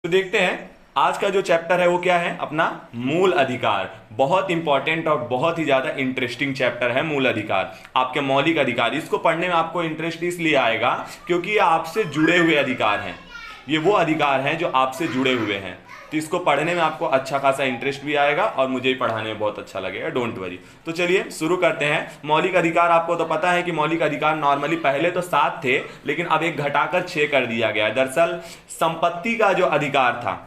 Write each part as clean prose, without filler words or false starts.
तो देखते हैं आज का जो चैप्टर है वो क्या है, अपना मूल अधिकार। बहुत इंपॉर्टेंट और बहुत ही ज्यादा इंटरेस्टिंग चैप्टर है मूल अधिकार, आपके मौलिक अधिकार। इसको पढ़ने में आपको इंटरेस्ट इसलिए आएगा क्योंकि ये आपसे जुड़े हुए अधिकार हैं, ये वो अधिकार हैं जो आपसे जुड़े हुए हैं। तो इसको पढ़ने में आपको अच्छा खासा इंटरेस्ट भी आएगा और मुझे भी पढ़ाने में बहुत अच्छा लगेगा, डोंट वरी। तो चलिए शुरू करते हैं। मौलिक अधिकार, आपको तो पता है कि मौलिक अधिकार नॉर्मली पहले तो 7 थे, लेकिन अब एक घटाकर 6 कर दिया गया है। दरअसल संपत्ति का जो अधिकार था,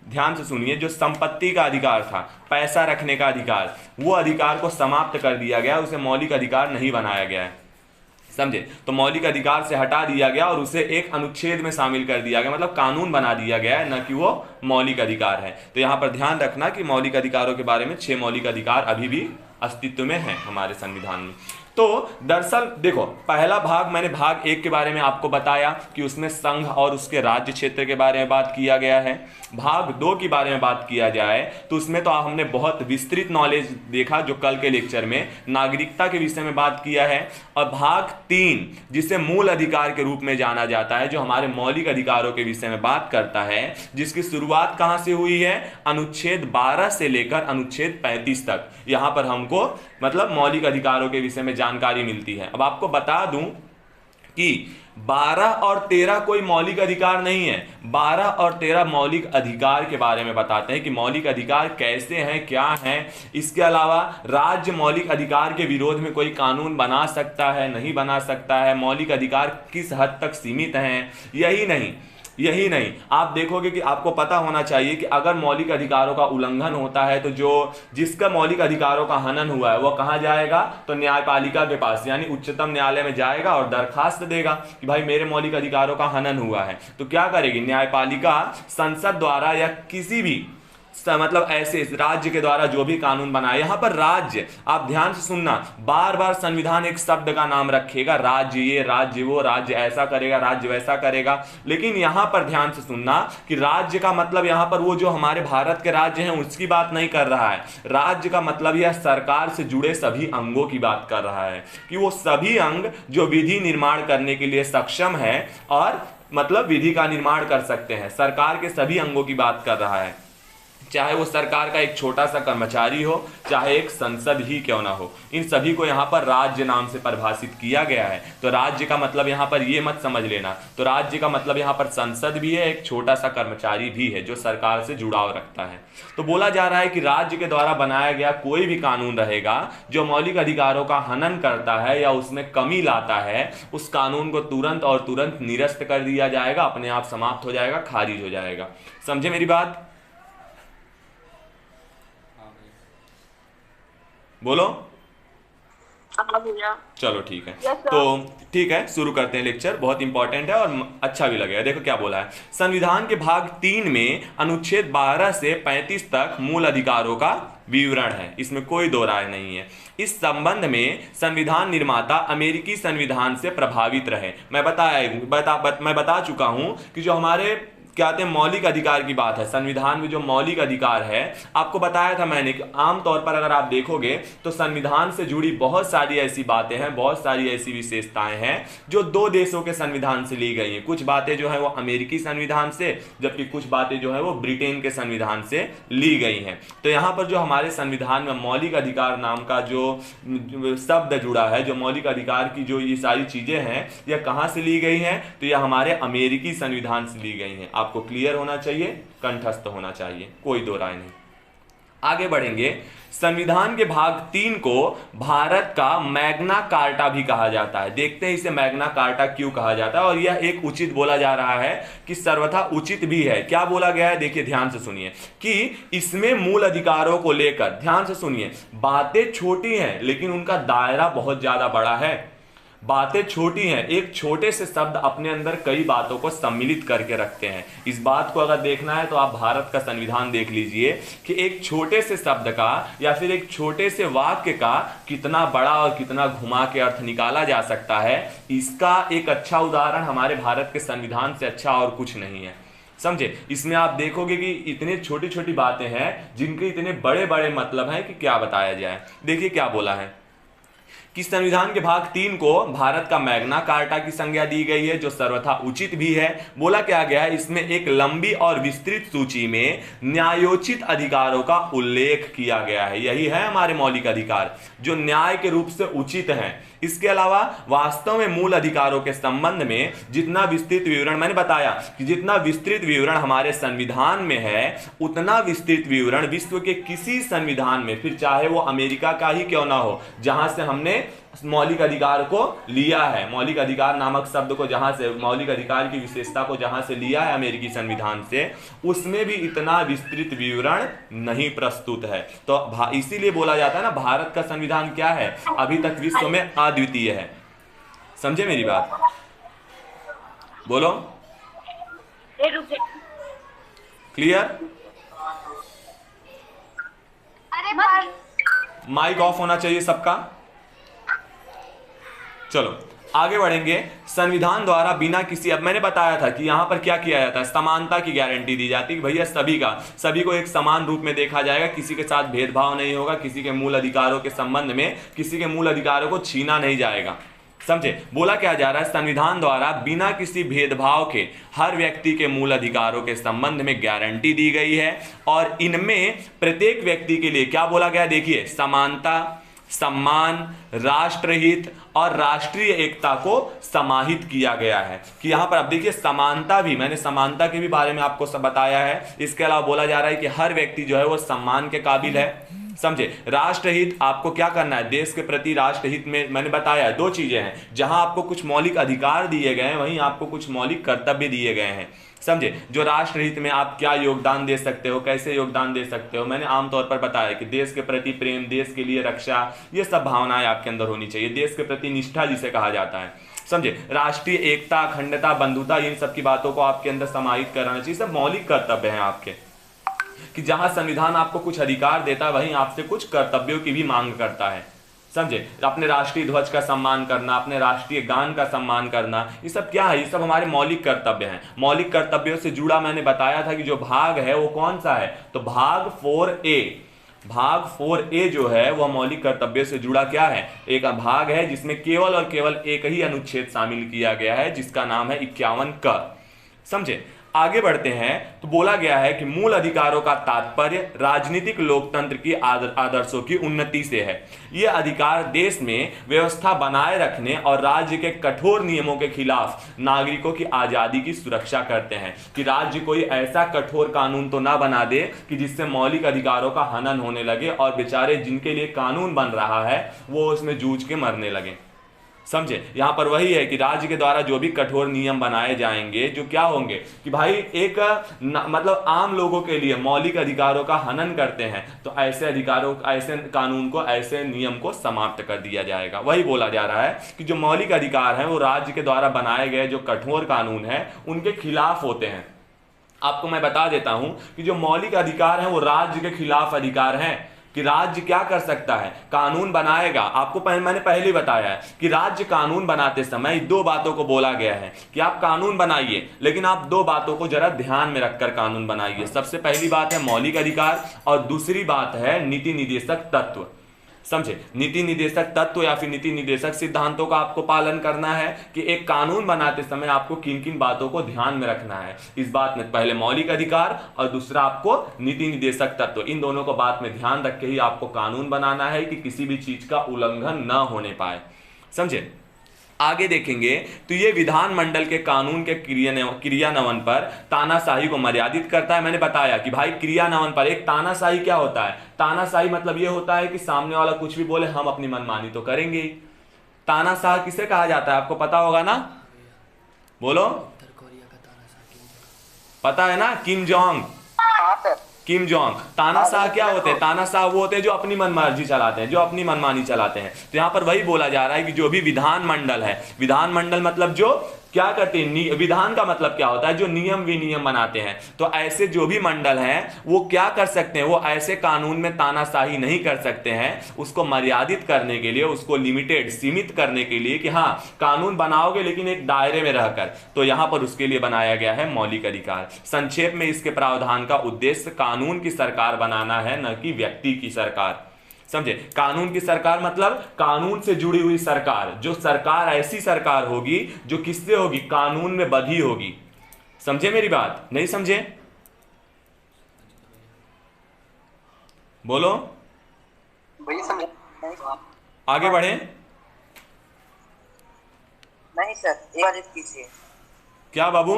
ध्यान से सुनिए, जो संपत्ति का अधिकार था, पैसा रखने का अधिकार, वो अधिकार को समाप्त कर दिया गया, उसे मौलिक अधिकार नहीं बनाया गया है। समझे? तो मौलिक अधिकार से हटा दिया गया और उसे एक अनुच्छेद में शामिल कर दिया गया, मतलब कानून बना दिया गया है, न कि वो मौलिक अधिकार है। तो यहां पर ध्यान रखना कि मौलिक अधिकारों के बारे में 6 मौलिक अधिकार अभी भी अस्तित्व में है हमारे संविधान में। तो दरअसल देखो, पहला भाग मैंने भाग 1 के बारे में आपको बताया कि उसमें संघ और उसके राज्य क्षेत्र के बारे में बात किया गया है। भाग 2 के बारे में बात किया जाए तो उसमें तो हमने बहुत विस्तृत नॉलेज देखा, जो कल के लेक्चर में नागरिकता के विषय में बात किया है। और भाग 3 जिसे मूल अधिकार के रूप में जाना जाता है, जो हमारे मौलिक अधिकारों के विषय में बात करता है, जिसकी शुरुआत कहां से हुई है, अनुच्छेद 12 से लेकर अनुच्छेद 35 तक। यहां पर हमको मतलब मौलिक अधिकारों के विषय में जानकारी मिलती है। अब आपको बता दूं कि 12 और 13 कोई मौलिक अधिकार नहीं है। 12 और 13 मौलिक अधिकार के बारे में बताते हैं कि मौलिक अधिकार कैसे हैं, क्या हैं। इसके अलावा राज्य मौलिक अधिकार के विरोध में कोई कानून बना सकता है, नहीं बना सकता है, मौलिक अधिकार किस हद तक सीमित हैं। यही नहीं, आप देखोगे कि आपको पता होना चाहिए कि अगर मौलिक अधिकारों का उल्लंघन होता है तो जिसका मौलिक अधिकारों का हनन हुआ है वो कहां जाएगा, तो न्यायपालिका के पास, यानी उच्चतम न्यायालय में जाएगा और दरखास्त देगा कि भाई मेरे मौलिक अधिकारों का हनन हुआ है। तो क्या करेगी न्यायपालिका, संसद द्वारा या किसी भी मतलब ऐसे राज्य के द्वारा जो भी कानून बनाए। यहां पर राज्य, आप ध्यान से सुनना, बार बार संविधान एक शब्द का नाम रखेगा, राज्य ये, राज्य वो, राज्य ऐसा करेगा, राज्य वैसा करेगा। लेकिन यहां पर ध्यान से सुनना कि राज्य का मतलब यहां पर वो जो हमारे भारत के राज्य हैं उसकी बात नहीं कर रहा है। राज्य का मतलब यह सरकार से जुड़े सभी अंगों की बात कर रहा है, कि वो सभी अंग जो विधि निर्माण करने के लिए सक्षम है और मतलब विधि का निर्माण कर सकते हैं, सरकार के सभी अंगों की बात कर रहा है। चाहे वो सरकार का एक छोटा सा कर्मचारी हो, चाहे एक संसद ही क्यों ना हो, इन सभी को यहां पर राज्य नाम से परिभाषित किया गया है। तो राज्य का मतलब यहां पर ये मत समझ लेना, तो राज्य का मतलब यहां पर संसद भी है, एक छोटा सा कर्मचारी भी है जो सरकार से जुड़ाव रखता है। तो बोला जा रहा है कि राज्य के द्वारा बनाया गया कोई भी कानून रहेगा जो मौलिक अधिकारों का हनन करता है या उसमें कमी लाता है, उस कानून को तुरंत निरस्त कर दिया जाएगा, अपने आप समाप्त हो जाएगा, खारिज हो जाएगा। समझे मेरी बात? बोलो। चलो ठीक है। तो ठीक है, शुरू करते हैं लेक्चर, बहुत इंपॉर्टेंट है और अच्छा भी लगेगा। देखो क्या बोला है, संविधान के भाग 3 में अनुच्छेद 12 से 35 तक मूल अधिकारों का विवरण है, इसमें कोई दो राय नहीं है। इस संबंध में संविधान निर्माता अमेरिकी संविधान से प्रभावित रहे। मैं बता चुका हूं कि जो हमारे क्या कहते हैं मौलिक अधिकार की बात है, संविधान में जो मौलिक अधिकार है, आपको बताया था मैंने कि आमतौर पर अगर आप देखोगे तो संविधान से जुड़ी बहुत सारी ऐसी बातें हैं, बहुत सारी ऐसी विशेषताएं हैं जो 2 देशों के संविधान से ली गई हैं। कुछ बातें जो है वो अमेरिकी संविधान से, जबकि कुछ बातें जो है वो ब्रिटेन के संविधान से ली गई हैं। तो यहाँ पर जो हमारे संविधान में मौलिक अधिकार नाम का जो शब्द जुड़ा है, जो मौलिक अधिकार की जो ये सारी चीजें हैं, यह कहाँ से ली गई हैं, तो यह हमारे अमेरिकी संविधान से ली गई हैं। आपको क्लियर होना चाहिए, कंठस्थ होना चाहिए, कोई दो राय नहीं। आगे बढ़ेंगे। संविधान के भाग 3 को भारत का मैग्ना कार्टा भी कहा जाता है। देखते हैं इसे मैग्ना कार्टा क्यों कहा जाता है, और यह एक उचित बोला जा रहा है कि सर्वथा उचित भी है। क्या बोला गया है, देखिए ध्यान से सुनिए कि इसमें मूल अधिकारों को लेकर, ध्यान से सुनिए, बातें छोटी हैं लेकिन उनका दायरा बहुत ज्यादा बड़ा है। बातें छोटी हैं, एक छोटे से शब्द अपने अंदर कई बातों को सम्मिलित करके रखते हैं। इस बात को अगर देखना है तो आप भारत का संविधान देख लीजिए कि एक छोटे से शब्द का या फिर एक छोटे से वाक्य का कितना बड़ा और कितना घुमा के अर्थ निकाला जा सकता है। इसका एक अच्छा उदाहरण हमारे भारत के संविधान से अच्छा और कुछ नहीं है। समझे? इसमें आप देखोगे कि इतने छोटी छोटी बातें हैं जिनके इतने बड़े बड़े मतलब हैं कि क्या बताया जाए। देखिए क्या बोला है कि संविधान के भाग 3 को भारत का मैग्ना कार्टा की संज्ञा दी गई है, जो सर्वथा उचित भी है। बोला क्या गया है, इसमें एक लंबी और विस्तृत सूची में न्यायोचित अधिकारों का उल्लेख किया गया है। यही है हमारे मौलिक अधिकार, जो न्याय के रूप से उचित हैं। इसके अलावा वास्तव में मूल अधिकारों के संबंध में जितना विस्तृत विवरण, मैंने बताया कि जितना विस्तृत विवरण हमारे संविधान में है, उतना विस्तृत विवरण विश्व के किसी संविधान में, फिर चाहे वो अमेरिका का ही क्यों ना हो, जहां से हमने मौलिक अधिकार को लिया है, मौलिक अधिकार नामक शब्द को जहां से, मौलिक अधिकार की विशेषता को जहां से लिया है अमेरिकी संविधान से, उसमें भी इतना विस्तृत विवरण नहीं प्रस्तुत है। तो इसीलिए बोला जाता है ना, भारत का संविधान क्या है, अभी तक विश्व में अद्वितीय है। समझे मेरी बात? बोलो, क्लियर? माइक ऑफ होना चाहिए सबका। चलो आगे बढ़ेंगे। संविधान द्वारा बिना किसी, अब मैंने बताया था कि यहां पर क्या किया जाता है, समानता की गारंटी दी जाती है कि भैया सभी को एक समान रूप में देखा जाएगा, किसी के साथ भेदभाव नहीं होगा, किसी के मूल अधिकारों के संबंध में किसी के मूल अधिकारों को छीना नहीं जाएगा। समझे? बोला क्या जा रहा है, संविधान द्वारा बिना किसी भेदभाव के हर व्यक्ति के मूल अधिकारों के संबंध में गारंटी दी गई है, और इनमें प्रत्येक व्यक्ति के लिए क्या बोला गया, देखिए, समानता, सम्मान, राष्ट्रहित और राष्ट्रीय एकता को समाहित किया गया है। कि यहां पर अब देखिए, समानता भी, मैंने समानता के भी बारे में आपको सब बताया है। इसके अलावा बोला जा रहा है कि हर व्यक्ति जो है वो सम्मान के काबिल है। समझे? राष्ट्रहित, आपको क्या करना है, देश के प्रति राष्ट्रहित में मैंने बताया दो चीजें हैं, जहां आपको कुछ मौलिक अधिकार दिए गए हैं, वहीं आपको कुछ मौलिक कर्तव्य दिए गए हैं। समझे? जो राष्ट्रहित में आप क्या योगदान दे सकते हो, कैसे योगदान दे सकते हो, मैंने आमतौर पर बताया कि देश के प्रति प्रेम, देश के लिए रक्षा, ये सब भावनाएं आपके अंदर होनी चाहिए, देश के प्रति निष्ठा जिसे कहा जाता है। समझे? राष्ट्रीय एकता, अखंडता, बंधुता, इन सब की बातों को आपके अंदर समाहित कराना चाहिए। सब मौलिक कर्तव्य हैं आपके, कि जहां संविधान आपको कुछ अधिकार देता है, वहीं आपसे कुछ कर्तव्यों की भी मांग करता है। समझे? अपने राष्ट्रीय ध्वज का सम्मान करना, अपने राष्ट्रीय गान का सम्मान करना, ये सब क्या है, ये सब हमारे मौलिक कर्तव्य हैं। मौलिक कर्तव्यों से जुड़ा मैंने बताया था कि जो भाग है वो कौन सा है, तो भाग 4A, भाग 4A जो है वह मौलिक कर्तव्यों से जुड़ा क्या है, एक भाग है जिसमें केवल और केवल एक ही अनुच्छेद शामिल किया गया है, जिसका नाम है 51 क। समझे? आगे बढ़ते हैं तो बोला गया है कि मूल अधिकारों का तात्पर्य राजनीतिक लोकतंत्र की आदर्शों की उन्नति से है। ये अधिकार देश में व्यवस्था बनाए रखने और राज्य के कठोर नियमों के खिलाफ नागरिकों की आजादी की सुरक्षा करते हैं, कि राज्य कोई ऐसा कठोर कानून तो ना बना दे कि जिससे मौलिक अधिकारों का हनन होने लगे और बेचारे जिनके लिए कानून बन रहा है वो उसमें जूझ के मरने लगे। समझे? यहां पर वही है कि राज्य के द्वारा जो भी कठोर नियम बनाए जाएंगे, जो क्या होंगे कि भाई एक मतलब आम लोगों के लिए मौलिक अधिकारों का हनन करते हैं, तो ऐसे अधिकारों, ऐसे कानून को, ऐसे नियम को समाप्त कर दिया जाएगा। वही बोला जा रहा है कि जो मौलिक अधिकार हैं वो राज्य के द्वारा बनाए गए जो कठोर कानून है उनके खिलाफ होते हैं। आपको मैं बता देता हूं कि जो मौलिक अधिकार हैं वो राज्य के खिलाफ अधिकार हैं, कि राज्य क्या कर सकता है, कानून बनाएगा। आपको मैंने पहले ही बताया है कि राज्य कानून बनाते समय दो बातों को बोला गया है कि आप कानून बनाइए, लेकिन आप दो बातों को जरा ध्यान में रखकर कानून बनाइए। सबसे पहली बात है मौलिक अधिकार और दूसरी बात है नीति निर्देशक तत्व। समझे? नीति निर्देशक तत्व या फिर नीति निर्देशक सिद्धांतों का आपको पालन करना है कि एक कानून बनाते समय आपको किन किन बातों को ध्यान में रखना है। इस बात में पहले मौलिक अधिकार और दूसरा आपको नीति निर्देशक तत्व, इन दोनों को बात में ध्यान रख के ही आपको कानून बनाना है कि किसी भी चीज का उल्लंघन न होने पाए। समझे? आगे देखेंगे तो ये विधानमंडल के कानून के क्रियान्वयन पर तानाशाही को मर्यादित करता है। मैंने बताया कि भाई क्रियान्वयन पर एक तानाशाही क्या होता है, तानाशाही मतलब ये होता है कि सामने वाला कुछ भी बोले हम अपनी मनमानी तो करेंगे। तानाशाह किसे कहा जाता है, आपको पता होगा ना, बोलो, पता है ना, किम जोंग। Kim Jong. तानाशाह क्या होते हैं, तानाशाह वो होते हैं जो अपनी मनमर्जी चलाते हैं, जो अपनी मनमानी चलाते हैं। तो यहाँ पर वही बोला जा रहा है कि जो भी विधानमंडल है, विधानमंडल मतलब जो क्या करते हैं, विधान का मतलब क्या होता है, जो नियम विनियम बनाते हैं। तो ऐसे जो भी मंडल हैं वो क्या कर सकते हैं, वो ऐसे कानून में तानाशाही नहीं कर सकते हैं, उसको मर्यादित करने के लिए, उसको लिमिटेड, सीमित करने के लिए कि हाँ कानून बनाओगे लेकिन एक दायरे में रहकर, तो यहां पर उसके लिए बनाया गया है मौलिक अधिकार। संक्षेप में इसके प्रावधान का उद्देश्य कानून की सरकार बनाना है, न कि व्यक्ति की सरकार। समझे। कानून की सरकार मतलब कानून से जुड़ी हुई सरकार, जो सरकार ऐसी सरकार होगी जो किससे होगी, कानून में बंधी होगी। समझे मेरी बात, नहीं समझे, बोलो, भैया समझे आगे बढ़े। नहीं सर, एक बार रिपीट कीजिए। क्या बाबू,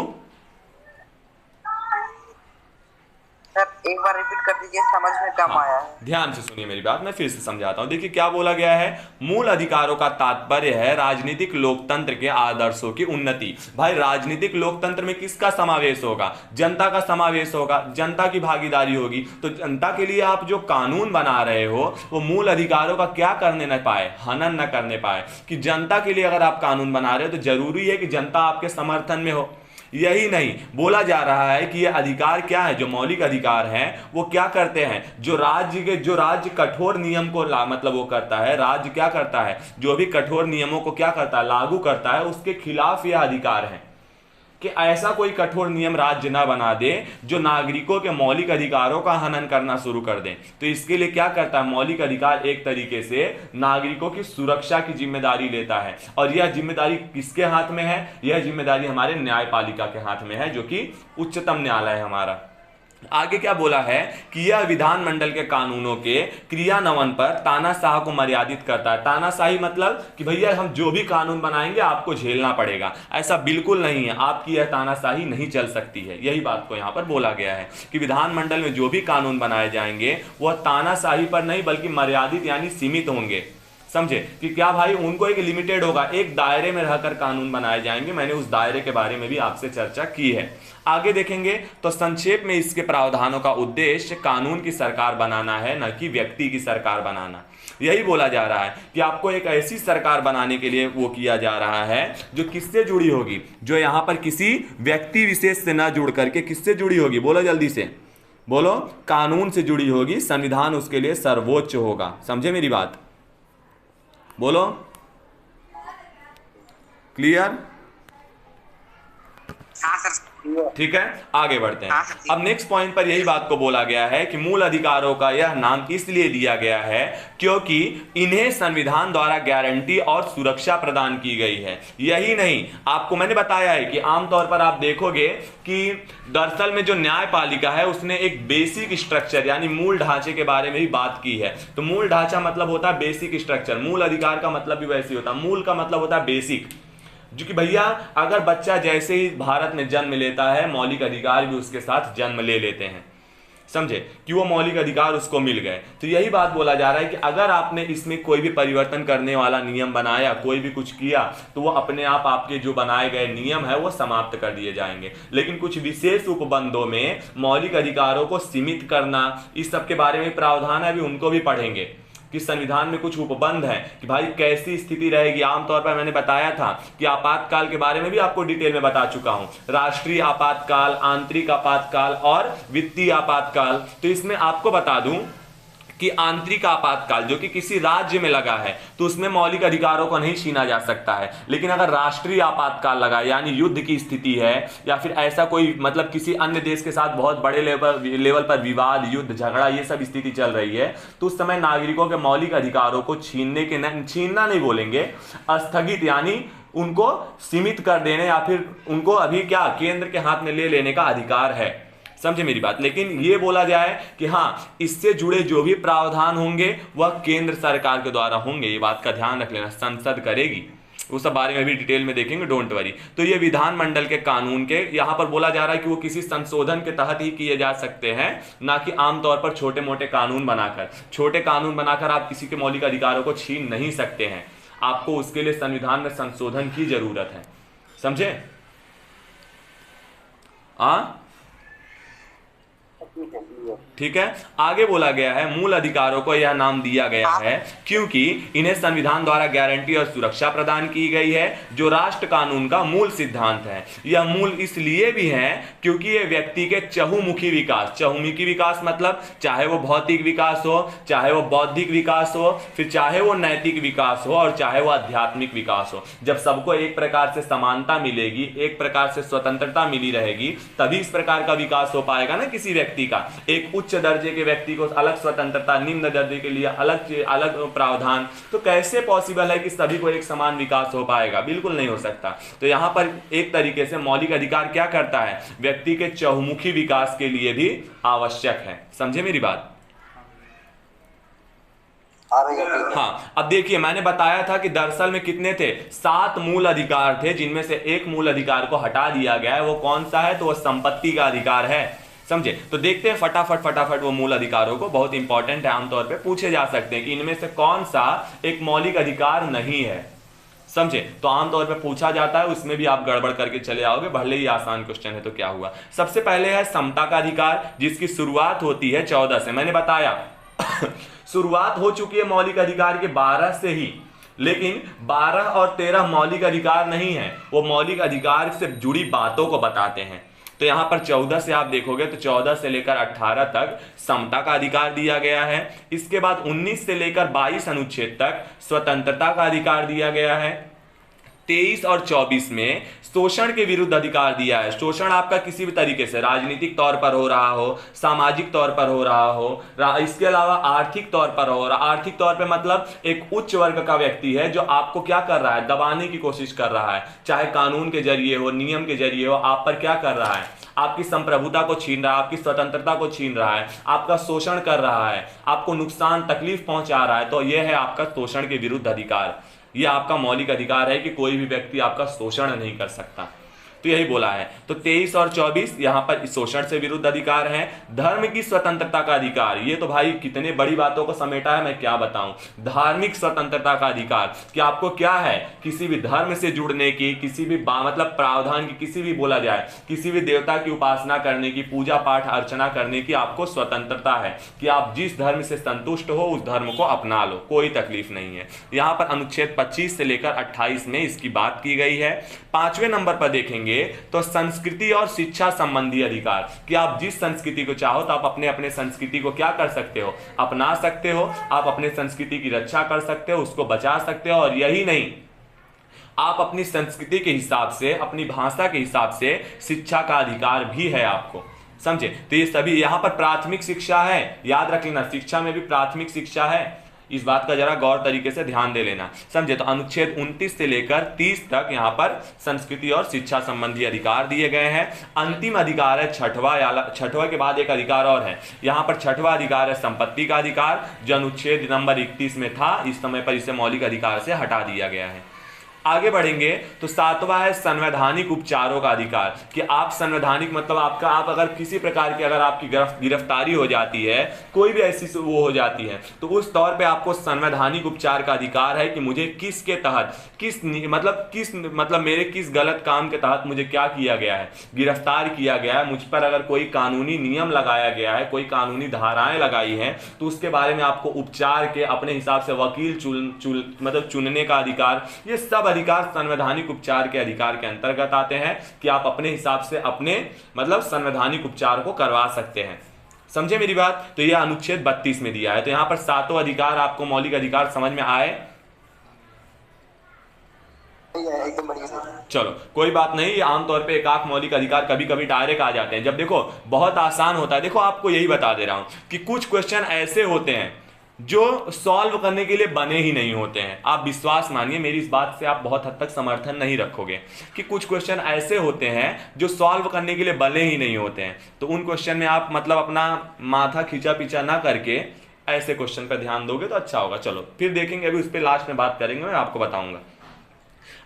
सर एक बार रिपीट कर दीजिए, समझ में कम आया है। ध्यान से सुनिए मेरी बात, मैं फिर से समझाता हूं। देखिए क्या बोला गया है, मूल अधिकारों का तात्पर्य है राजनीतिक लोकतंत्र के आदर्शों की उन्नति। भाई राजनीतिक लोकतंत्र में किसका समावेश होगा, जनता का समावेश होगा, जनता की भागीदारी होगी। तो जनता के लिए आप जो कानून बना रहे हो वो मूल अधिकारों का क्या करने न पाए, हनन न करने पाए। कि जनता के लिए अगर आप कानून बना रहे हो तो जरूरी है कि जनता आपके समर्थन में हो। यही नहीं, बोला जा रहा है कि ये अधिकार क्या है, जो मौलिक अधिकार हैं वो क्या करते हैं, जो राज्य कठोर नियम को मतलब वो करता है, राज्य क्या करता है, जो भी कठोर नियमों को क्या करता है, लागू करता है, उसके खिलाफ यह अधिकार है कि ऐसा कोई कठोर नियम राज्य ना बना दे जो नागरिकों के मौलिक अधिकारों का हनन करना शुरू कर दे। तो इसके लिए क्या करता है, मौलिक अधिकार एक तरीके से नागरिकों की सुरक्षा की जिम्मेदारी लेता है। और यह जिम्मेदारी किसके हाथ में है, यह जिम्मेदारी हमारे न्यायपालिका के हाथ में है, जो कि उच्चतम न्यायालय है हमारा। आगे क्या बोला है कि यह विधानमंडल के कानूनों के क्रियान्वयन पर तानाशाह को मर्यादित करता है। तानाशाही मतलब कि भैया हम जो भी कानून बनाएंगे आपको झेलना पड़ेगा, ऐसा बिल्कुल नहीं है, आपकी यह तानाशाही नहीं चल सकती है। यही बात को यहां पर बोला गया है कि विधानमंडल में जो भी कानून बनाए जाएंगे वह तानाशाही पर नहीं बल्कि मर्यादित यानी सीमित होंगे। समझे कि क्या भाई, उनको एक लिमिटेड होगा, एक दायरे में रहकर कानून बनाए जाएंगे। मैंने उस दायरे के बारे में भी आपसे चर्चा की है। आगे देखेंगे तो संक्षेप में इसके प्रावधानों का उद्देश्य कानून की सरकार बनाना है, न कि व्यक्ति की सरकार बनाना। यही बोला जा रहा है कि आपको एक ऐसी सरकार बनाने के लिए वो किया जा रहा है जो किससे जुड़ी होगी, जो यहां पर किसी व्यक्ति विशेष से ना जुड़ करके किससे जुड़ी होगी, बोलो जल्दी से बोलो, कानून से जुड़ी होगी। संविधान उसके लिए सर्वोच्च होगा। समझे मेरी बात, बोलो, क्लियर, हाँ सर। ठीक है, आगे बढ़ते हैं। अब नेक्स्ट पॉइंट पर यही बात को बोला गया है कि मूल अधिकारों का यह नाम इसलिए दिया गया है क्योंकि इन्हें संविधान द्वारा गारंटी और सुरक्षा प्रदान की गई है। यही नहीं, आपको मैंने बताया है कि आमतौर पर आप देखोगे कि दरअसल में जो न्यायपालिका है उसने एक बेसिक स्ट्रक्चर यानी मूल ढांचे के बारे में भी बात की है। तो मूल ढांचा मतलब होता है बेसिक स्ट्रक्चर, मूल अधिकार का मतलब भी वैसे ही होता है। मूल का मतलब होता है बेसिक, जो कि भैया अगर बच्चा जैसे ही भारत में जन्म लेता है मौलिक अधिकार भी उसके साथ जन्म ले लेते हैं। समझे कि वो मौलिक अधिकार उसको मिल गए। तो यही बात बोला जा रहा है कि अगर आपने इसमें कोई भी परिवर्तन करने वाला नियम बनाया, कोई भी कुछ किया, तो वो अपने आप आपके जो बनाए गए नियम है वो समाप्त कर दिए जाएंगे। लेकिन कुछ विशेष उपबंधों में मौलिक अधिकारों को सीमित करना, इस सब के बारे में प्रावधान है, अभी उनको भी पढ़ेंगे कि संविधान में कुछ उपबंध है कि भाई कैसी स्थिति रहेगी। आमतौर पर मैंने बताया था कि आपातकाल के बारे में भी आपको डिटेल में बता चुका हूं, राष्ट्रीय आपातकाल, आंतरिक आपातकाल और वित्तीय आपातकाल। तो इसमें आपको बता दूं कि आंतरिक आपातकाल जो कि किसी राज्य में लगा है तो उसमें मौलिक अधिकारों को नहीं छीना जा सकता है। लेकिन अगर राष्ट्रीय आपातकाल लगा यानी युद्ध की स्थिति है या फिर ऐसा कोई मतलब किसी अन्य देश के साथ बहुत बड़े लेवल पर विवाद, युद्ध, झगड़ा, ये सब स्थिति चल रही है, तो उस समय नागरिकों के मौलिक अधिकारों को छीनना नहीं बोलेंगे, स्थगित यानी उनको सीमित कर देने या फिर उनको अभी क्या केंद्र के हाथ में ले लेने का अधिकार है। समझे मेरी बात। लेकिन ये बोला जाए कि हाँ, इससे जुड़े जो भी प्रावधान होंगे वह केंद्र सरकार के द्वारा होंगे, ये बात का ध्यान रख लेना, संसद करेगी। उस सब बारे में भी डिटेल में देखेंगे, डोंट वरी। तो ये विधानमंडल के कानून के यहां पर बोला जा रहा है कि वो किसी संशोधन के तहत ही किए जा सकते हैं, ना कि आमतौर पर छोटे मोटे कानून बनाकर। छोटे कानून बनाकर आप किसी के मौलिक अधिकारों को छीन नहीं सकते हैं, आपको उसके लिए संविधान में संशोधन की जरूरत है। समझे? ठीक है। आगे बोला गया है मूल अधिकारों को यह नाम दिया गया है क्योंकि इन्हें संविधान द्वारा गारंटी और सुरक्षा प्रदान की गई है, जो राष्ट्र कानून का मूल सिद्धांत है। यह मूल इसलिए भी है क्योंकि यह व्यक्ति के चहुमुखी विकास, चहुमुखी विकास मतलब चाहे वो भौतिक विकास हो, चाहे वो बौद्धिक विकास हो, फिर चाहे वो नैतिक विकास हो और चाहे वो आध्यात्मिक विकास हो। जब सबको एक प्रकार से समानता मिलेगी, एक प्रकार से स्वतंत्रता मिली रहेगी, तभी इस प्रकार का विकास हो पाएगा ना किसी व्यक्ति व्यक्ति का, एक उच्च दर्जे के व्यक्ति को अलग स्वतंत्रता, निम्न दर्जे के लिए अलग अलग प्रावधान, तो कैसे पॉसिबल है कि सभी को एक समान विकास हो पाएगा? बिल्कुल नहीं हो सकता। तो यहां पर एक तरीके से मौलिक अधिकार क्या करता है, व्यक्ति के चहुमुखी विकास के लिए भी आवश्यक है। समझे मेरी बात? हाँ, अब देखिए मैंने बताया था कि दरअसल में कितने थे, 7 मूल अधिकार थे, जिनमें से एक मूल अधिकार को हटा दिया गया है। वो कौन सा है? तो वो संपत्ति का अधिकार है। समझे? तो देखते हैं फटाफट वो मूल अधिकारों को, बहुत इंपॉर्टेंट है, आमतौर पे पूछे जा सकते हैं कि इनमें से कौन सा एक मौलिक अधिकार नहीं है। समझे? तो आमतौर पे पूछा जाता है, उसमें भी आप गड़बड़ करके चले आओगे, भले ही आसान क्वेश्चन है तो क्या हुआ। सबसे पहले है समता का अधिकार, जिसकी शुरुआत होती है 14 से। मैंने बताया शुरुआत हो चुकी है मौलिक अधिकार के 12 से ही, लेकिन 12 और 13 मौलिक अधिकार नहीं है, वो मौलिक अधिकार से जुड़ी बातों को बताते हैं। तो यहां पर 14 से आप देखोगे तो 14 से लेकर 18 तक समता का अधिकार दिया गया है। इसके बाद 19 से लेकर 22 अनुच्छेद तक स्वतंत्रता का अधिकार दिया गया है। 23 और 24 में शोषण के विरुद्ध अधिकार दिया है। शोषण आपका किसी भी तरीके से राजनीतिक तौर पर हो रहा हो, सामाजिक तौर पर हो रहा हो, इसके अलावा आर्थिक तौर पर हो रहा, आर्थिक तौर पे मतलब एक उच्च वर्ग का व्यक्ति है जो आपको क्या कर रहा है, दबाने की कोशिश कर रहा है, चाहे कानून के जरिए हो, नियम के जरिए हो, आप पर क्या कर रहा है, आपकी संप्रभुता को छीन रहा है, आपकी स्वतंत्रता को छीन रहा है, आपका शोषण कर रहा है, आपको नुकसान तकलीफ पहुंचा रहा है, तो यह है आपका शोषण के विरुद्ध अधिकार। यह आपका मौलिक अधिकार है कि कोई भी व्यक्ति आपका शोषण नहीं कर सकता। तो यही बोला है। तो 23 और 24 यहां पर शोषण से विरुद्ध अधिकार है। धर्म की स्वतंत्रता का अधिकार, ये तो भाई कितने बड़ी बातों को समेटा है, मैं क्या बताऊं। धार्मिक स्वतंत्रता का अधिकार कि आपको क्या है, किसी भी धर्म से जुड़ने की, किसी भी मतलब प्रावधान की, किसी भी बोला जाए, किसी भी देवता की उपासना करने की, पूजा पाठ अर्चना करने की आपको स्वतंत्रता है कि आप जिस धर्म से संतुष्ट हो उस धर्म को अपना लो, कोई तकलीफ नहीं है। यहां पर अनुच्छेद 25 से लेकर 28 में इसकी बात की गई है। 5वें नंबर पर देखेंगे तो संस्कृति और शिक्षा संबंधी अधिकार कि आप जिस संस्कृति को चाहो तो आप अपने अपने संस्कृति को क्या कर सकते हो, अपना सकते हो, आप अपने संस्कृति की रक्षा कर सकते हो, उसको बचा सकते हो। और यही नहीं, आप अपनी संस्कृति के हिसाब से, अपनी भाषा के हिसाब से शिक्षा का अधिकार भी है आपको। समझे? तो ये सभी, यहां पर प्राथमिक शिक्षा है, याद रख लेना, शिक्षा में भी प्राथमिक शिक्षा है, इस बात का जरा गौर तरीके से ध्यान दे लेना। समझे? तो अनुच्छेद 29 से लेकर 30 तक यहां पर संस्कृति और शिक्षा संबंधी अधिकार दिए गए हैं। अंतिम अधिकार है छठवां के बाद एक अधिकार और है, यहां पर 6वां अधिकार है संपत्ति का अधिकार, जो अनुच्छेद नंबर 31 में था, इस समय पर इसे मौलिक अधिकार से हटा दिया गया है। आगे बढ़ेंगे तो 7वां है संवैधानिक उपचारों का अधिकार कि आप संवैधानिक मतलब आपका, आप अगर किसी प्रकार की अगर आपकी गिरफ्तारी हो जाती है, कोई भी ऐसी वो हो जाती है, तो उस तौर पे आपको संवैधानिक उपचार का अधिकार है कि मुझे किसके तहत, किस मतलब मेरे किस गलत काम के तहत मुझे क्या किया गया है, गिरफ्तार किया गया है, मुझ पर अगर कोई कानूनी नियम लगाया गया है, कोई कानूनी धाराएं लगाई हैं, तो उसके बारे में आपको उपचार के अपने हिसाब से वकील मतलब चुनने का अधिकार। ये सब अधिकार संवैधानिक उपचार के अधिकार के अंतर्गत आते हैं कि आप अपने हिसाब से अपने मतलब संवैधानिक उपचार को करवा सकते हैं। समझे मेरी बात? तो यह अनुच्छेद 32 में दिया है। तो यहां पर 7 अधिकार आपको मौलिक अधिकार समझ में आए? एकदम बढ़िया। चलो कोई बात नहीं, ये आमतौर पे एक आंख मौलिक अधिकार कभी कभी डायरेक्ट आ जाते हैं, जब देखो बहुत आसान होता है। देखो आपको यही बता दे रहा हूं कि कुछ क्वेश्चन ऐसे होते हैं जो सॉल्व करने के लिए बने ही नहीं होते हैं। आप विश्वास मानिए, मेरी इस बात से आप बहुत हद तक समर्थन नहीं रखोगे कि कुछ क्वेश्चन ऐसे होते हैं जो सॉल्व करने के लिए बने ही नहीं होते हैं। तो उन क्वेश्चन में आप मतलब अपना माथा खींचा पीछा ना करके ऐसे क्वेश्चन पर ध्यान दोगे तो अच्छा होगा। चलो फिर देखेंगे, अभी उस पर लास्ट में बात करेंगे, मैं आपको बताऊंगा।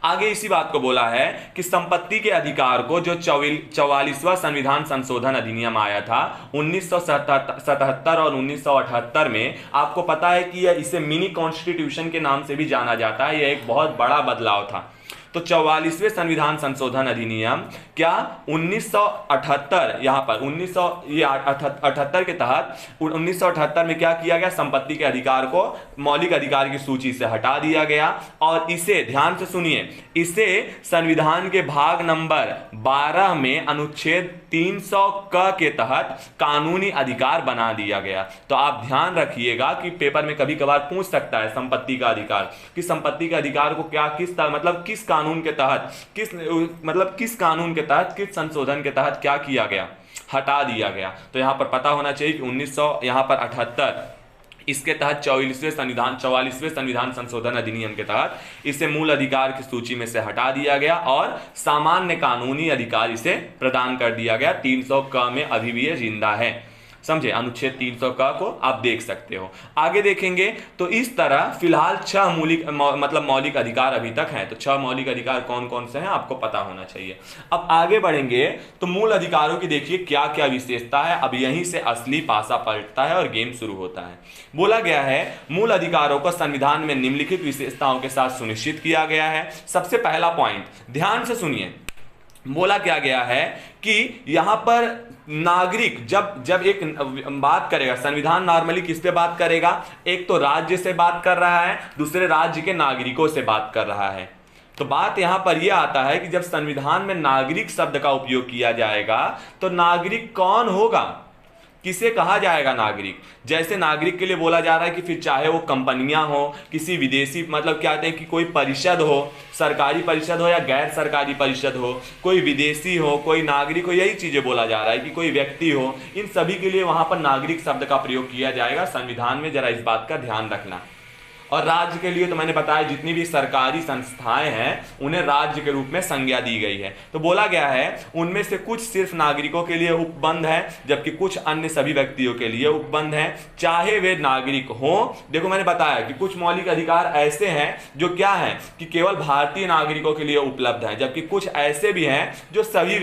आगे इसी बात को बोला है कि संपत्ति के अधिकार को, जो 44वां संविधान संशोधन अधिनियम आया था 1977 और 1978 में, आपको पता है कि यह इसे मिनी कॉन्स्टिट्यूशन के नाम से भी जाना जाता है। यह एक बहुत बड़ा बदलाव था। तो 44वें संविधान संशोधन अधिनियम क्या 1978 यहां पर 1978 के तहत 1978 में क्या किया गया, संपत्ति के अधिकार को मौलिक अधिकार की सूची से हटा दिया गया और इसे, ध्यान से सुनिए, इसे संविधान के भाग नंबर 12 में अनुच्छेद 300 क के तहत कानूनी अधिकार बना दिया गया। तो आप ध्यान रखिएगा कि पेपर में कभी कभार पूछ सकता है संपत्ति का अधिकार, कि संपत्ति के अधिकार को क्या किस मतलब किस कानून के तहत किस कानून के तहत, किस संशोधन के तहत क्या किया गया, हटा दिया गया। तो यहाँ पर पता होना चाहिए कि 1978 इसके तहत 44वें संविधान संशोधन अधिनियम के तहत इसे मूल अधिकार की सूची में से हटा दिया गया और सामान्य कानूनी अधिकार इसे प्रदान कर दिया गया। 300 क में अभी भी ये जिंदा है, समझे। अनुच्छेद 300 क को आप देख सकते हो। आगे देखेंगे तो इस तरह फिलहाल 6 मौलिक अधिकार अभी तक हैं। तो 6 मौलिक अधिकार कौन कौन से हैं आपको पता होना चाहिए। अब आगे बढ़ेंगे तो मूल अधिकारों की देखिए क्या क्या विशेषता है। अब यहीं से असली पासा पलटता है और गेम शुरू होता है। बोला गया है मूल अधिकारों को संविधान में निम्नलिखित विशेषताओं के साथ सुनिश्चित किया गया है। सबसे पहला पॉइंट ध्यान से सुनिए, बोला क्या गया है कि यहां पर नागरिक जब एक बात करेगा, संविधान नॉर्मली किस पे बात करेगा, एक तो राज्य से बात कर रहा है, दूसरे राज्य के नागरिकों से बात कर रहा है। तो बात यहां पर यह आता है कि जब संविधान में नागरिक शब्द का उपयोग किया जाएगा तो नागरिक कौन होगा, किसे कहा जाएगा नागरिक। जैसे नागरिक के लिए बोला जा रहा है कि फिर चाहे वो कंपनियां हो, किसी विदेशी मतलब क्या कहते हैं कि कोई परिषद हो, सरकारी परिषद हो या गैर सरकारी परिषद हो, कोई विदेशी हो, कोई नागरिक हो, यही चीजें बोला जा रहा है कि कोई व्यक्ति हो, इन सभी के लिए वहां पर नागरिक शब्द का प्रयोग किया जाएगा संविधान में। जरा इस बात का ध्यान रखना। और राज्य के लिए तो मैंने बताया जितनी भी सरकारी संस्थाएं हैं उन्हें राज्य के रूप में संज्ञा दी गई है। तो बोला गया है उनमें से कुछ सिर्फ नागरिकों के लिए उपबंध है, जबकि कुछ अन्य सभी व्यक्तियों के लिए उपबंध है, चाहे वे नागरिक हों। देखो मैंने बताया कि कुछ मौलिक अधिकार ऐसे हैं जो क्या है कि केवल भारतीय नागरिकों के लिए उपलब्ध है, जबकि कुछ ऐसे भी हैं जो सभी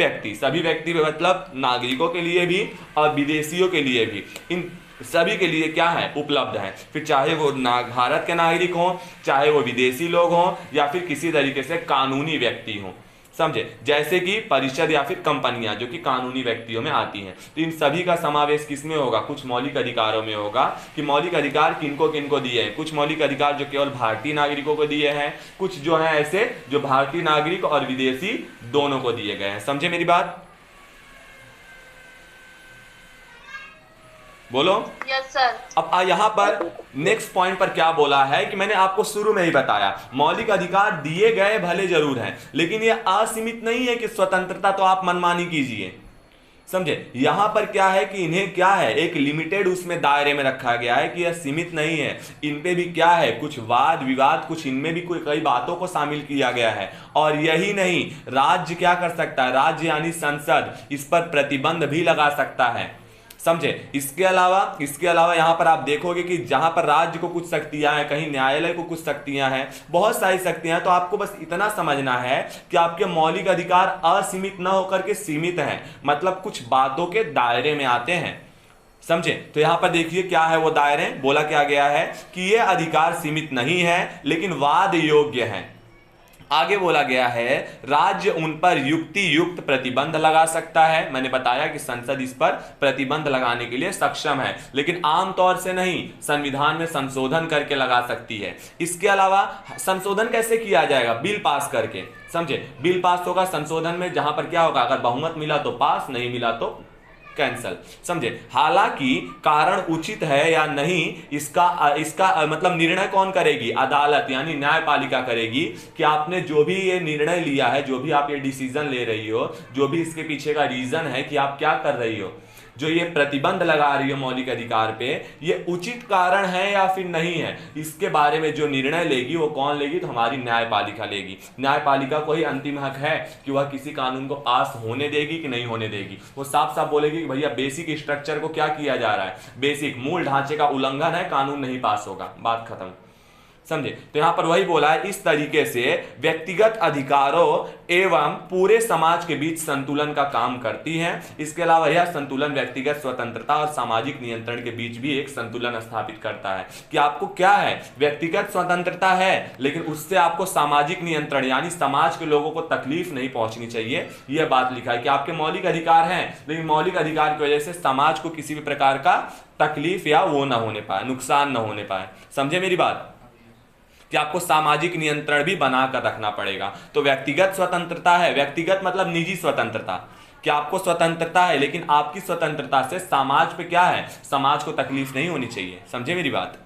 व्यक्ति मतलब नागरिकों के लिए भी और विदेशियों के लिए भी, इन सभी के लिए क्या है उपलब्ध है। फिर चाहे वो भारत के नागरिक हों, चाहे वो विदेशी लोग हों, या फिर किसी तरीके से कानूनी व्यक्ति हों, समझे। जैसे कि परिषद या फिर कंपनियां जो कि कानूनी व्यक्तियों में आती हैं। तो इन सभी का समावेश किसमें होगा, कुछ मौलिक अधिकारों में होगा। कि मौलिक अधिकार किनको किनको दिए हैं, कुछ मौलिक अधिकार जो केवल भारतीय नागरिकों को दिए हैं, कुछ जो है ऐसे जो भारतीय नागरिक और विदेशी दोनों को दिए गए हैं। समझे मेरी बात, बोलो। Yes sir. अब यहाँ पर नेक्स्ट पॉइंट पर क्या बोला है कि मैंने आपको शुरू में ही बताया, मौलिक अधिकार दिए गए भले जरूर हैं, लेकिन ये असीमित नहीं है कि स्वतंत्रता तो आप मनमानी कीजिए, समझे। यहां पर क्या है कि इन्हें क्या है एक लिमिटेड उसमें दायरे में रखा गया है कि यह सीमित नहीं है। इन पे भी क्या है कुछ वाद विवाद, कुछ इनमें भी कोई कई बातों को शामिल किया गया है। और यही नहीं, राज्य क्या कर सकता है, राज्य यानी संसद इस पर प्रतिबंध भी लगा सकता है, समझे। इसके अलावा यहां पर आप देखोगे कि जहां पर राज्य को कुछ शक्तियां हैं, कहीं न्यायालय को कुछ शक्तियां हैं, बहुत सारी शक्तियां हैं। तो आपको बस इतना समझना है कि आपके मौलिक अधिकार असीमित न होकर के सीमित हैं, मतलब कुछ बातों के दायरे में आते हैं, समझे। तो यहां पर देखिए क्या है वो दायरे, बोला क्या गया है कि ये अधिकार सीमित नहीं है लेकिन वाद योग्य है। आगे बोला गया है राज्य उन पर युक्ति युक्त प्रतिबंध लगा सकता है। मैंने बताया कि संसद इस पर प्रतिबंध लगाने के लिए सक्षम है, लेकिन आमतौर से नहीं, संविधान में संशोधन करके लगा सकती है। इसके अलावा संशोधन कैसे किया जाएगा, बिल पास करके, समझे। बिल पास होगा संशोधन में, जहां पर क्या होगा अगर बहुमत मिला तो पास, नहीं मिला तो कैंसल, समझे। हालांकि कारण उचित है या नहीं इसका मतलब निर्णय कौन करेगी, अदालत यानी न्यायपालिका करेगी कि आपने जो भी ये निर्णय लिया है, जो भी आप ये डिसीजन ले रही हो, जो भी इसके पीछे का रीजन है कि आप क्या कर रही हो, जो ये प्रतिबंध लगा रही हो मौलिक अधिकार पे, ये उचित कारण है या फिर नहीं है, इसके बारे में जो निर्णय लेगी वो कौन लेगी, तो हमारी न्यायपालिका लेगी। न्यायपालिका को ही अंतिम हक है कि वह किसी कानून को पास होने देगी कि नहीं होने देगी। वो साफ साफ बोलेगी कि भैया बेसिक स्ट्रक्चर को क्या किया जा रहा है, बेसिक मूल ढांचे का उल्लंघन है, कानून नहीं पास होगा, बात खत्म, समझे। तो यहां पर वही बोला है, इस तरीके से व्यक्तिगत अधिकारों एवं पूरे समाज के बीच संतुलन का काम करती हैं। इसके अलावा यह संतुलन व्यक्तिगत स्वतंत्रता और सामाजिक नियंत्रण के बीच भी एक संतुलन स्थापित करता है कि आपको क्या है, व्यक्तिगत स्वतंत्रता है लेकिन उससे आपको सामाजिक नियंत्रण यानी समाज के लोगों को तकलीफ नहीं पहुंचनी चाहिए। यह बात लिखा है कि आपके मौलिक अधिकार हैं लेकिन मौलिक अधिकार की वजह से समाज को किसी भी प्रकार का तकलीफ या वो ना होने पाए, नुकसान ना होने पाए, समझे मेरी बात, कि आपको सामाजिक नियंत्रण भी बनाकर रखना पड़ेगा। तो व्यक्तिगत स्वतंत्रता है, व्यक्तिगत मतलब निजी स्वतंत्रता, कि आपको स्वतंत्रता है लेकिन आपकी स्वतंत्रता से समाज पे क्या है, समाज को तकलीफ नहीं होनी चाहिए, समझे मेरी बात।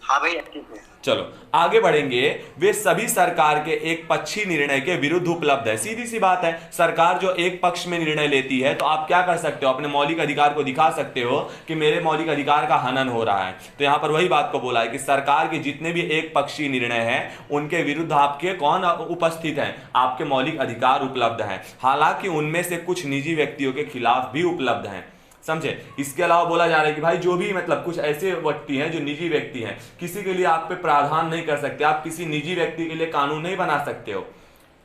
हाँ भैया ठीक है। चलो आगे बढ़ेंगे। वे सभी सरकार के एक पक्षी निर्णय के विरुद्ध उपलब्ध है। सीधी सी बात है, सरकार जो एक पक्ष में निर्णय लेती है तो आप क्या कर सकते हो, अपने मौलिक अधिकार को दिखा सकते हो कि मेरे मौलिक अधिकार का हनन हो रहा है। तो यहां पर वही बात को बोला है कि सरकार के जितने भी एक पक्षीय निर्णय हैं उनके विरुद्ध आपके कौन उपस्थित हैं, आपके मौलिक अधिकार उपलब्ध हैं। हालांकि उनमें से कुछ निजी व्यक्तियों के खिलाफ भी उपलब्ध हैं। समझे। इसके अलावा बोला जा रहा है कि भाई जो भी मतलब कुछ ऐसे व्यक्ति हैं जो निजी व्यक्ति हैं, किसी के लिए आप पे प्रावधान नहीं कर सकते, आप किसी निजी व्यक्ति के लिए कानून नहीं बना सकते हो।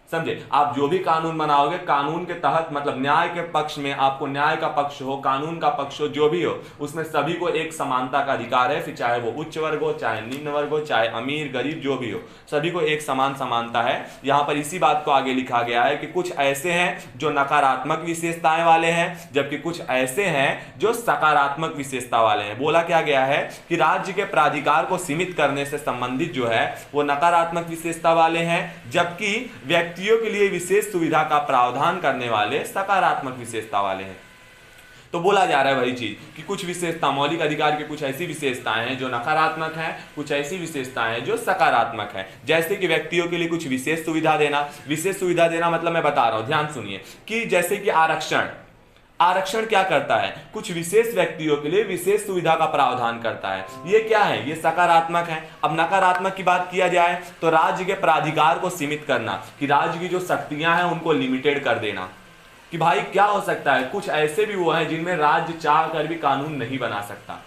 समझे। आप जो भी कानून बनाओगे कानून के तहत मतलब न्याय के पक्ष में, आपको न्याय का पक्ष हो, कानून का पक्ष हो, जो भी हो, उसमें सभी को एक समानता का अधिकार है। फिर चाहे वो उच्च वर्ग हो, चाहे निम्न वर्ग हो, चाहे अमीर गरीब जो भी हो, सभी को एक समान समानता है। यहां पर इसी बात को आगे लिखा गया है कि कुछ ऐसे हैं जो नकारात्मक विशेषताएं वाले हैं, जबकि कुछ ऐसे हैं जो सकारात्मक विशेषता वाले हैं। बोला क्या गया है कि राज्य के प्राधिकार को सीमित करने से संबंधित जो है वो नकारात्मक विशेषता वाले हैं, जबकि व्यक्ति के लिए विशेष सुविधा का प्रावधान करने वाले सकारात्मक विशेषता वाले हैं। तो बोला जा रहा है वही चीज कि कुछ विशेषता, मौलिक अधिकार की कुछ ऐसी विशेषताएं हैं जो नकारात्मक हैं, कुछ ऐसी विशेषताएं हैं जो सकारात्मक हैं। जैसे कि व्यक्तियों के लिए कुछ विशेष सुविधा देना। विशेष सुविधा देना मतलब मैं बता रहा हूं, ध्यान सुनिए, कि जैसे कि आरक्षण। आरक्षण क्या करता है, कुछ विशेष व्यक्तियों के लिए विशेष सुविधा का प्रावधान करता है। ये क्या है, ये सकारात्मक है। अब नकारात्मक की बात किया जाए तो राज्य के प्राधिकार को सीमित करना, कि राज्य की जो शक्तियां हैं उनको लिमिटेड कर देना। कि भाई क्या हो सकता है, कुछ ऐसे भी वो हैं जिनमें राज्य चाह कर भी कानून नहीं बना सकता।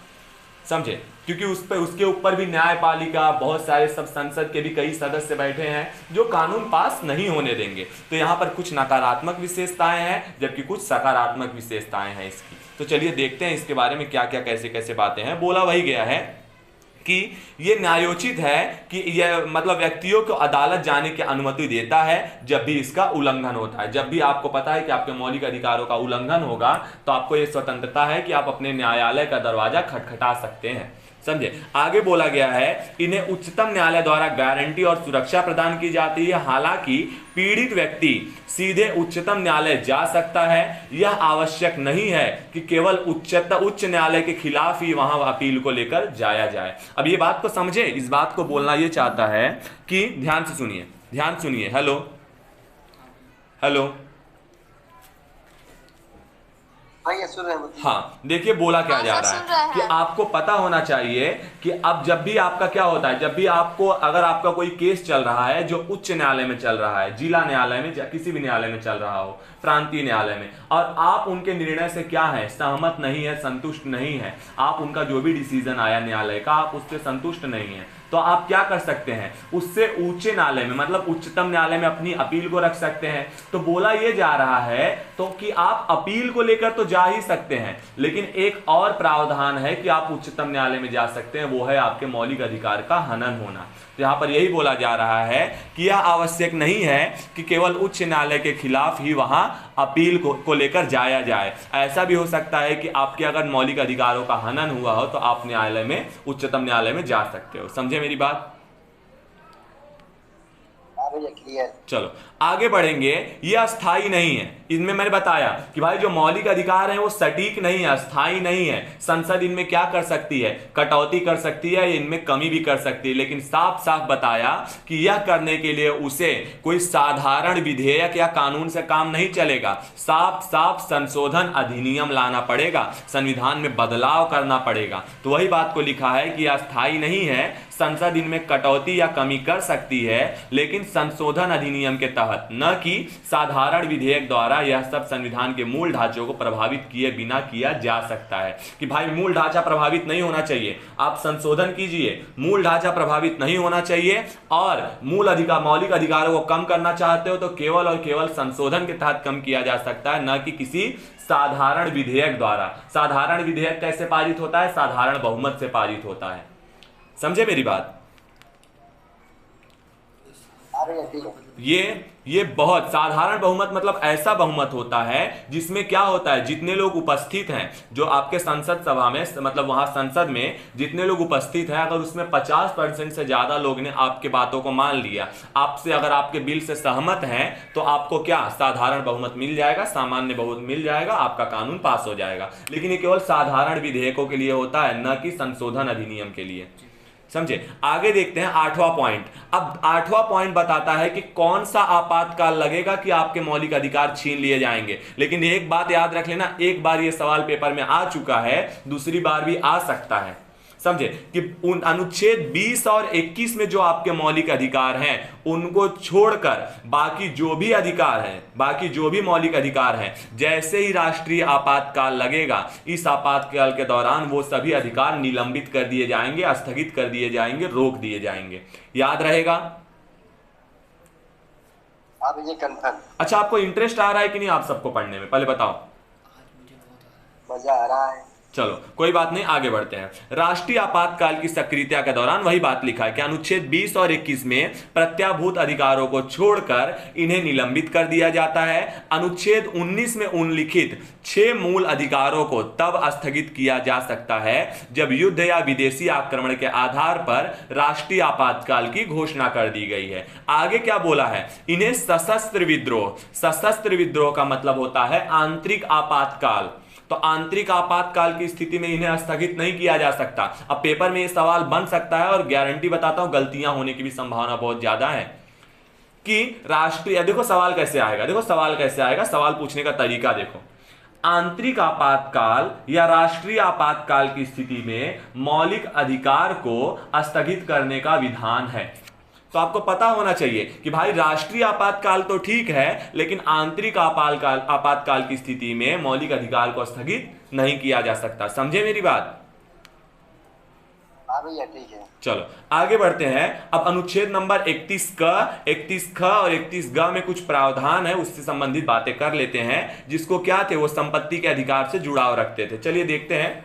समझे। क्योंकि उस पर उसके ऊपर भी न्यायपालिका, बहुत सारे सब संसद के भी कई सदस्य बैठे हैं जो कानून पास नहीं होने देंगे। तो यहाँ पर कुछ नकारात्मक विशेषताएं हैं जबकि कुछ सकारात्मक विशेषताएं हैं इसकी। तो चलिए देखते हैं इसके बारे में क्या क्या कैसे कैसे बातें हैं। बोला वही गया है कि ये न्यायोचित है कि यह मतलब व्यक्तियों को अदालत जाने की अनुमति देता है जब भी इसका उल्लंघन होता है। जब भी आपको पता है कि आपके मौलिक अधिकारों का उल्लंघन होगा तो आपको यह स्वतंत्रता है कि आप अपने न्यायालय का दरवाजा खटखटा सकते हैं। समझे। आगे बोला गया है इन्हें उच्चतम न्यायालय द्वारा गारंटी और सुरक्षा प्रदान की जाती है। हालांकि पीड़ित व्यक्ति सीधे उच्चतम न्यायालय जा सकता है। यह आवश्यक नहीं है कि केवल उच्च न्यायालय के खिलाफ ही वहां अपील को लेकर जाया जाए। अब ये बात को समझे, इस बात को बोलना ये चाहता है कि ध्यान से सुनिए, ध्यान सुनिए। हेलो हेलो, हाँ देखिए बोला क्या जा रहा है कि आपको पता होना चाहिए कि अब जब भी आपका क्या होता है, जब भी आपको अगर आपका कोई केस चल रहा है जो उच्च न्यायालय में चल रहा है, जिला न्यायालय में, किसी भी न्यायालय में चल रहा हो, प्रांतीय न्यायालय में, और आप उनके निर्णय से क्या है सहमत नहीं है, संतुष्ट नहीं है, आप उनका जो भी डिसीजन आया न्यायालय का आप उससे संतुष्ट नहीं है, तो आप क्या कर सकते हैं, उससे उच्च न्यायालय में मतलब उच्चतम न्यायालय में अपनी अपील को रख सकते हैं। तो बोला ये जा रहा है तो कि आप अपील को लेकर तो जा ही सकते हैं, लेकिन एक और प्रावधान है कि आप उच्चतम न्यायालय में जा सकते हैं, वो है आपके मौलिक अधिकार का हनन होना। तो यहां पर यही बोला जा रहा है कि यह आवश्यक नहीं है कि केवल उच्च न्यायालय के खिलाफ ही वहां अपील को लेकर जाया जाए। ऐसा भी हो सकता है कि आपके अगर मौलिक अधिकारों का हनन हुआ हो तो आप न्यायालय में, उच्चतम न्यायालय में जा सकते हो। समझे मेरी बात। चलो आगे बढ़ेंगे। ये अस्थाई नहीं है, इनमें मैंने बताया कि भाई जो मौलिक अधिकार है वो सटीक नहीं है, अस्थाई नहीं है। संसद इनमें क्या कर सकती है, कटौती कर सकती है, इनमें कमी भी कर सकती है, लेकिन साफ साफ बताया कि यह करने के लिए उसे कोई साधारण विधेयक या कानून से काम नहीं चलेगा। साफ साफ संशोधन अधिनियम लाना पड़ेगा, संविधान में बदलाव करना पड़ेगा। तो वही बात को लिखा है कि अस्थाई नहीं है, संसद इनमें कटौती या कमी कर सकती है, लेकिन संशोधन अधिनियम के तहत, न कि साधारण विधेयक द्वारा। यह सब संविधान के मूल ढांचे को प्रभावित किए बिना किया जा सकता है। कि भाई मूल ढांचा प्रभावित नहीं होना चाहिए, आप संशोधन कीजिए, मूल ढांचा प्रभावित नहीं होना चाहिए, और मौलिक अधिकारों को कम करना चाहते हो तो केवल और केवल संशोधन के तहत कम किया जा सकता है, न कि किसी साधारण विधेयक द्वारा। साधारण विधेयक कैसे पारित होता है, साधारण बहुमत से पारित होता है। समझे मेरी बात। ये बहुत साधारण बहुमत मतलब ऐसा बहुमत होता है जिसमें क्या होता है, जितने लोग उपस्थित हैं, जो आपके संसद सभा में मतलब वहां संसद में जितने लोग उपस्थित हैं, अगर उसमें 50% से ज्यादा लोग ने आपके बातों को मान लिया, आपसे अगर आपके बिल से सहमत हैं, तो आपको क्या साधारण बहुमत मिल जाएगा, सामान्य बहुमत मिल जाएगा, आपका कानून पास हो जाएगा। लेकिन ये केवल साधारण विधेयकों के लिए होता है, न कि संशोधन अधिनियम के लिए। समझे। आगे देखते हैं 8वां पॉइंट। अब 8वां पॉइंट बताता है कि कौन सा आपातकाल लगेगा कि आपके मौलिक अधिकार छीन लिए जाएंगे। लेकिन एक बात याद रख लेना, एक बार ये सवाल पेपर में आ चुका है, दूसरी बार भी आ सकता है। समझे कि उन अनुच्छेद 20 और 21 में जो आपके मौलिक अधिकार हैं उनको छोड़कर बाकी जो भी अधिकार हैं, बाकी जो भी मौलिक अधिकार हैं, जैसे ही राष्ट्रीय आपातकाल लगेगा, इस आपातकाल के दौरान वो सभी अधिकार निलंबित कर दिए जाएंगे, स्थगित कर दिए जाएंगे, रोक दिए जाएंगे। याद रहेगा? आप ये कंफर्म। अच्छा, आपको इंटरेस्ट आ रहा है कि नहीं आप सबको पढ़ने में, पहले बताओ। मजा आ रहा है। चलो कोई बात नहीं, आगे बढ़ते हैं। राष्ट्रीय आपातकाल की सक्रियता के दौरान वही बात लिखा है कि अनुच्छेद 20 और 21 में प्रत्याभूत अधिकारों को छोड़कर इन्हें निलंबित कर दिया जाता है। अनुच्छेद 19 में उल्लिखित 6 मूल अधिकारों को तब स्थगित किया जा सकता है जब युद्ध या विदेशी आक्रमण के आधार पर राष्ट्रीय आपातकाल की घोषणा कर दी गई है। आगे क्या बोला है? इन्हें सशस्त्र विद्रोह, सशस्त्र विद्रोह का मतलब होता है आंतरिक आपातकाल, तो आंतरिक आपातकाल की स्थिति में इन्हें स्थगित नहीं किया जा सकता। अब पेपर में यह सवाल बन सकता है और गारंटी बताता हूं गलतियां होने की भी संभावना बहुत ज्यादा है कि राष्ट्रीय, देखो सवाल कैसे आएगा, देखो सवाल कैसे आएगा, सवाल पूछने का तरीका देखो। आंतरिक आपातकाल या राष्ट्रीय आपातकाल की स्थिति में मौलिक अधिकार को स्थगित करने का विधान है। तो आपको पता होना चाहिए कि भाई राष्ट्रीय आपातकाल तो ठीक है, लेकिन आंतरिक आपातकाल की स्थिति में मौलिक अधिकार को स्थगित नहीं किया जा सकता। समझे मेरी बात? हाँ भैया ठीक है। चलो आगे बढ़ते हैं। अब अनुच्छेद नंबर 31 क, 31 ख और 31 ग में कुछ प्रावधान है, उससे संबंधित बातें कर लेते हैं, जिसको क्या थे, वो संपत्ति के अधिकार से जुड़ाव रखते थे। चलिए देखते हैं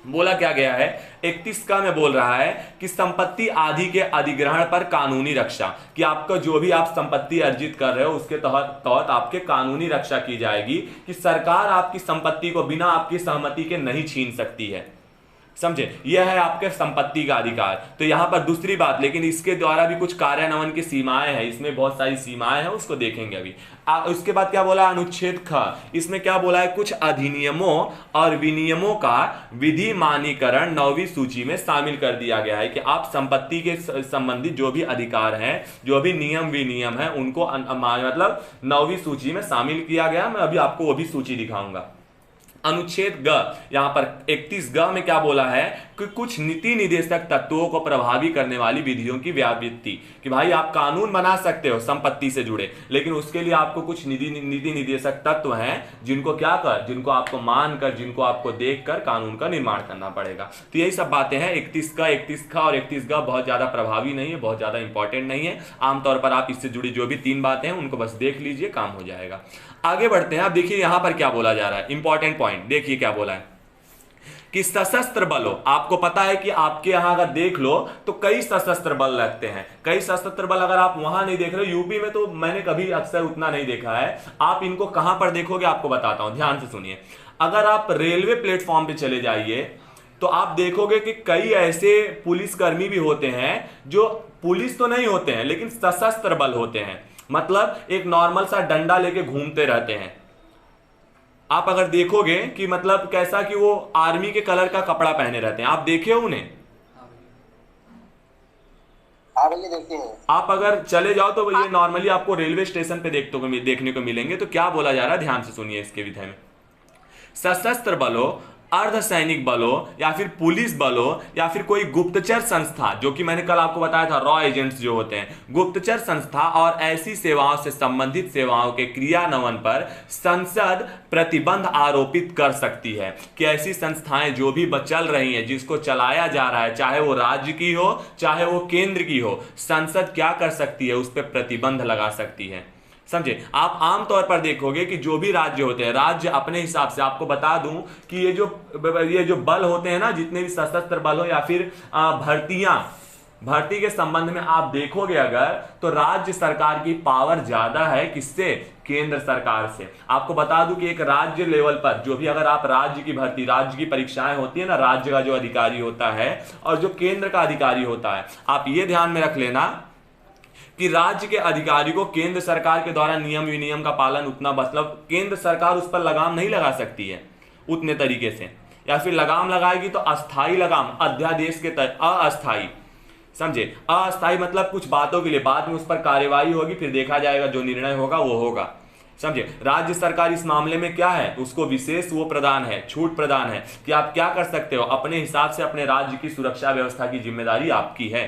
बोला क्या गया है। 31 का में बोल रहा है कि संपत्ति आदि के अधिग्रहण पर कानूनी रक्षा, कि आपका जो भी आप संपत्ति अर्जित कर रहे हो उसके तहत आपके कानूनी रक्षा की जाएगी, कि सरकार आपकी संपत्ति को बिना आपकी सहमति के नहीं छीन सकती है। समझे, यह है आपके संपत्ति का अधिकार। तो यहां पर दूसरी बात, लेकिन इसके द्वारा भी कुछ कार्यान्वयन की सीमाएं हैं, इसमें बहुत सारी सीमाएं हैं, उसको देखेंगे अभी। उसके बाद क्या बोला अनुच्छेद ख, इसमें क्या बोला है, कुछ अधिनियमों और विनियमों का विधि मानीकरण 9वीं सूची में शामिल कर दिया गया है, कि आप संपत्ति के संबंधित जो भी अधिकार हैं, जो भी नियम विनियम है, उनको मतलब 9वीं सूची में शामिल किया गया। मैं अभी आपको वो भी सूची दिखाऊंगा। अनुच्छेद ग, यहां पर 31 ग में क्या बोला है कि कुछ नीति निदेशक तत्वों को प्रभावी करने वाली विधियों की व्यावृत्ति, कि भाई आप कानून बना सकते हो संपत्ति से जुड़े, लेकिन उसके लिए आपको कुछ नीति निदेशक तत्व हैं जिनको क्या कर, जिनको आपको मानकर, जिनको आपको देखकर कानून का निर्माण करना पड़ेगा। तो यही सब बातें हैं। 31 क, 31 ख और 31 ग बहुत ज्यादा प्रभावी नहीं है, बहुत ज्यादा इंपॉर्टेंट नहीं है। आमतौर पर आप इससे जुड़ी जो भी 3 बातें हैं उनको बस देख लीजिए, काम हो जाएगा। आगे बढ़ते हैं। आप देखिए यहां पर क्या बोला जा रहा है, इंपॉर्टेंट पॉइंट देखिए क्या बोला है कि सशस्त्र बलों, आपको पता है कि आपके यहां अगर देख लो तो कई सशस्त्र बल लगते हैं, कई सशस्त्र बल। अगर आप वहां नहीं देख रहे हो, यूपी में तो मैंने कभी अक्सर उतना नहीं देखा है, आप इनको कहां पर देखोगे आपको बताता हूं, ध्यान से सुनिए। अगर आप रेलवे प्लेटफॉर्म पे चले जाइए तो आप देखोगे कि कई ऐसे पुलिसकर्मी भी होते हैं जो पुलिस तो नहीं होते हैं लेकिन सशस्त्र बल होते हैं, मतलब एक नॉर्मल सा डंडा लेके घूमते रहते हैं। आप अगर देखोगे कि मतलब कैसा कि वो आर्मी के कलर का कपड़ा पहने रहते हैं, आप देखे हो उन्हें? देखते हैं। आप अगर चले जाओ तो ये नॉर्मली आपको रेलवे स्टेशन पे देखने को मिलेंगे। तो क्या बोला जा रहा है, ध्यान से सुनिए इसके विषय में। सशस्त्र बलों, अर्धसैनिक बलों या फिर पुलिस बलों या फिर कोई गुप्तचर संस्था, जो कि मैंने कल आपको बताया था रॉ एजेंट्स जो होते हैं, गुप्तचर संस्था और ऐसी सेवाओं से संबंधित सेवाओं के क्रियान्वयन पर संसद प्रतिबंध आरोपित कर सकती है। कि ऐसी संस्थाएं जो भी चल रही हैं, जिसको चलाया जा रहा है, चाहे वो राज्य की हो चाहे वो केंद्र की हो, संसद क्या कर सकती है, उस पर प्रतिबंध लगा सकती है। समझे। आप आमतौर पर देखोगे कि जो भी राज्य होते हैं, राज्य अपने हिसाब से, आपको बता दूं कि ये जो बल होते हैं ना, जितने भी सशस्त्र बल हो या फिर भर्ती के संबंध में आप देखोगे अगर, तो राज्य सरकार की पावर ज्यादा है किससे, केंद्र सरकार से। आपको बता दूं कि एक राज्य लेवल पर जो भी, अगर आप राज्य की भर्ती, राज्य की परीक्षाएं होती है ना, राज्य का जो अधिकारी होता है और जो केंद्र का अधिकारी होता है, आप ये ध्यान में रख लेना कि राज्य के अधिकारी को केंद्र सरकार के द्वारा नियम विनियम का पालन उतना, मतलब केंद्र सरकार उस पर लगाम नहीं लगा सकती है उतने तरीके से, या फिर लगाम लगाएगी तो अस्थाई लगाम, अध्यादेश के तहत, अस्थाई। समझे। अस्थायी मतलब कुछ बातों के लिए, बाद में उस पर कार्यवाही होगी, फिर देखा जाएगा, जो निर्णय होगा वो होगा, समझे। राज्य सरकार इस मामले में क्या है, उसको विशेष वो प्रदान है, छूट प्रदान है कि आप क्या कर सकते हो, अपने हिसाब से अपने राज्य की सुरक्षा व्यवस्था की जिम्मेदारी आपकी है,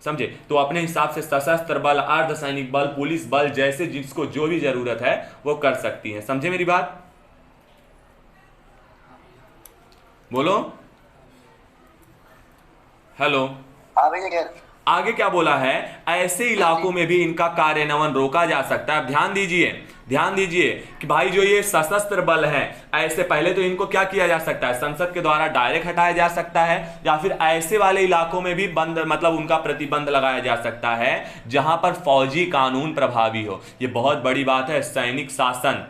समझे। तो अपने हिसाब से सशस्त्र बल, अर्धसैनिक बल, पुलिस बल जैसे जिसको जो भी जरूरत है वो कर सकती है, समझे मेरी बात। बोलो, हेलो। आगे क्या बोला है, ऐसे इलाकों में भी इनका कार्यान्वयन रोका जा सकता है। अब ध्यान दीजिए, ध्यान दीजिए कि भाई जो ये सशस्त्र बल है, ऐसे पहले तो इनको क्या किया जा सकता है, संसद के द्वारा डायरेक्ट हटाया जा सकता है, या फिर ऐसे वाले इलाकों में भी बंद मतलब उनका प्रतिबंध लगाया जा सकता है जहां पर फौजी कानून प्रभावी हो। ये बहुत बड़ी बात है। सैनिक शासन,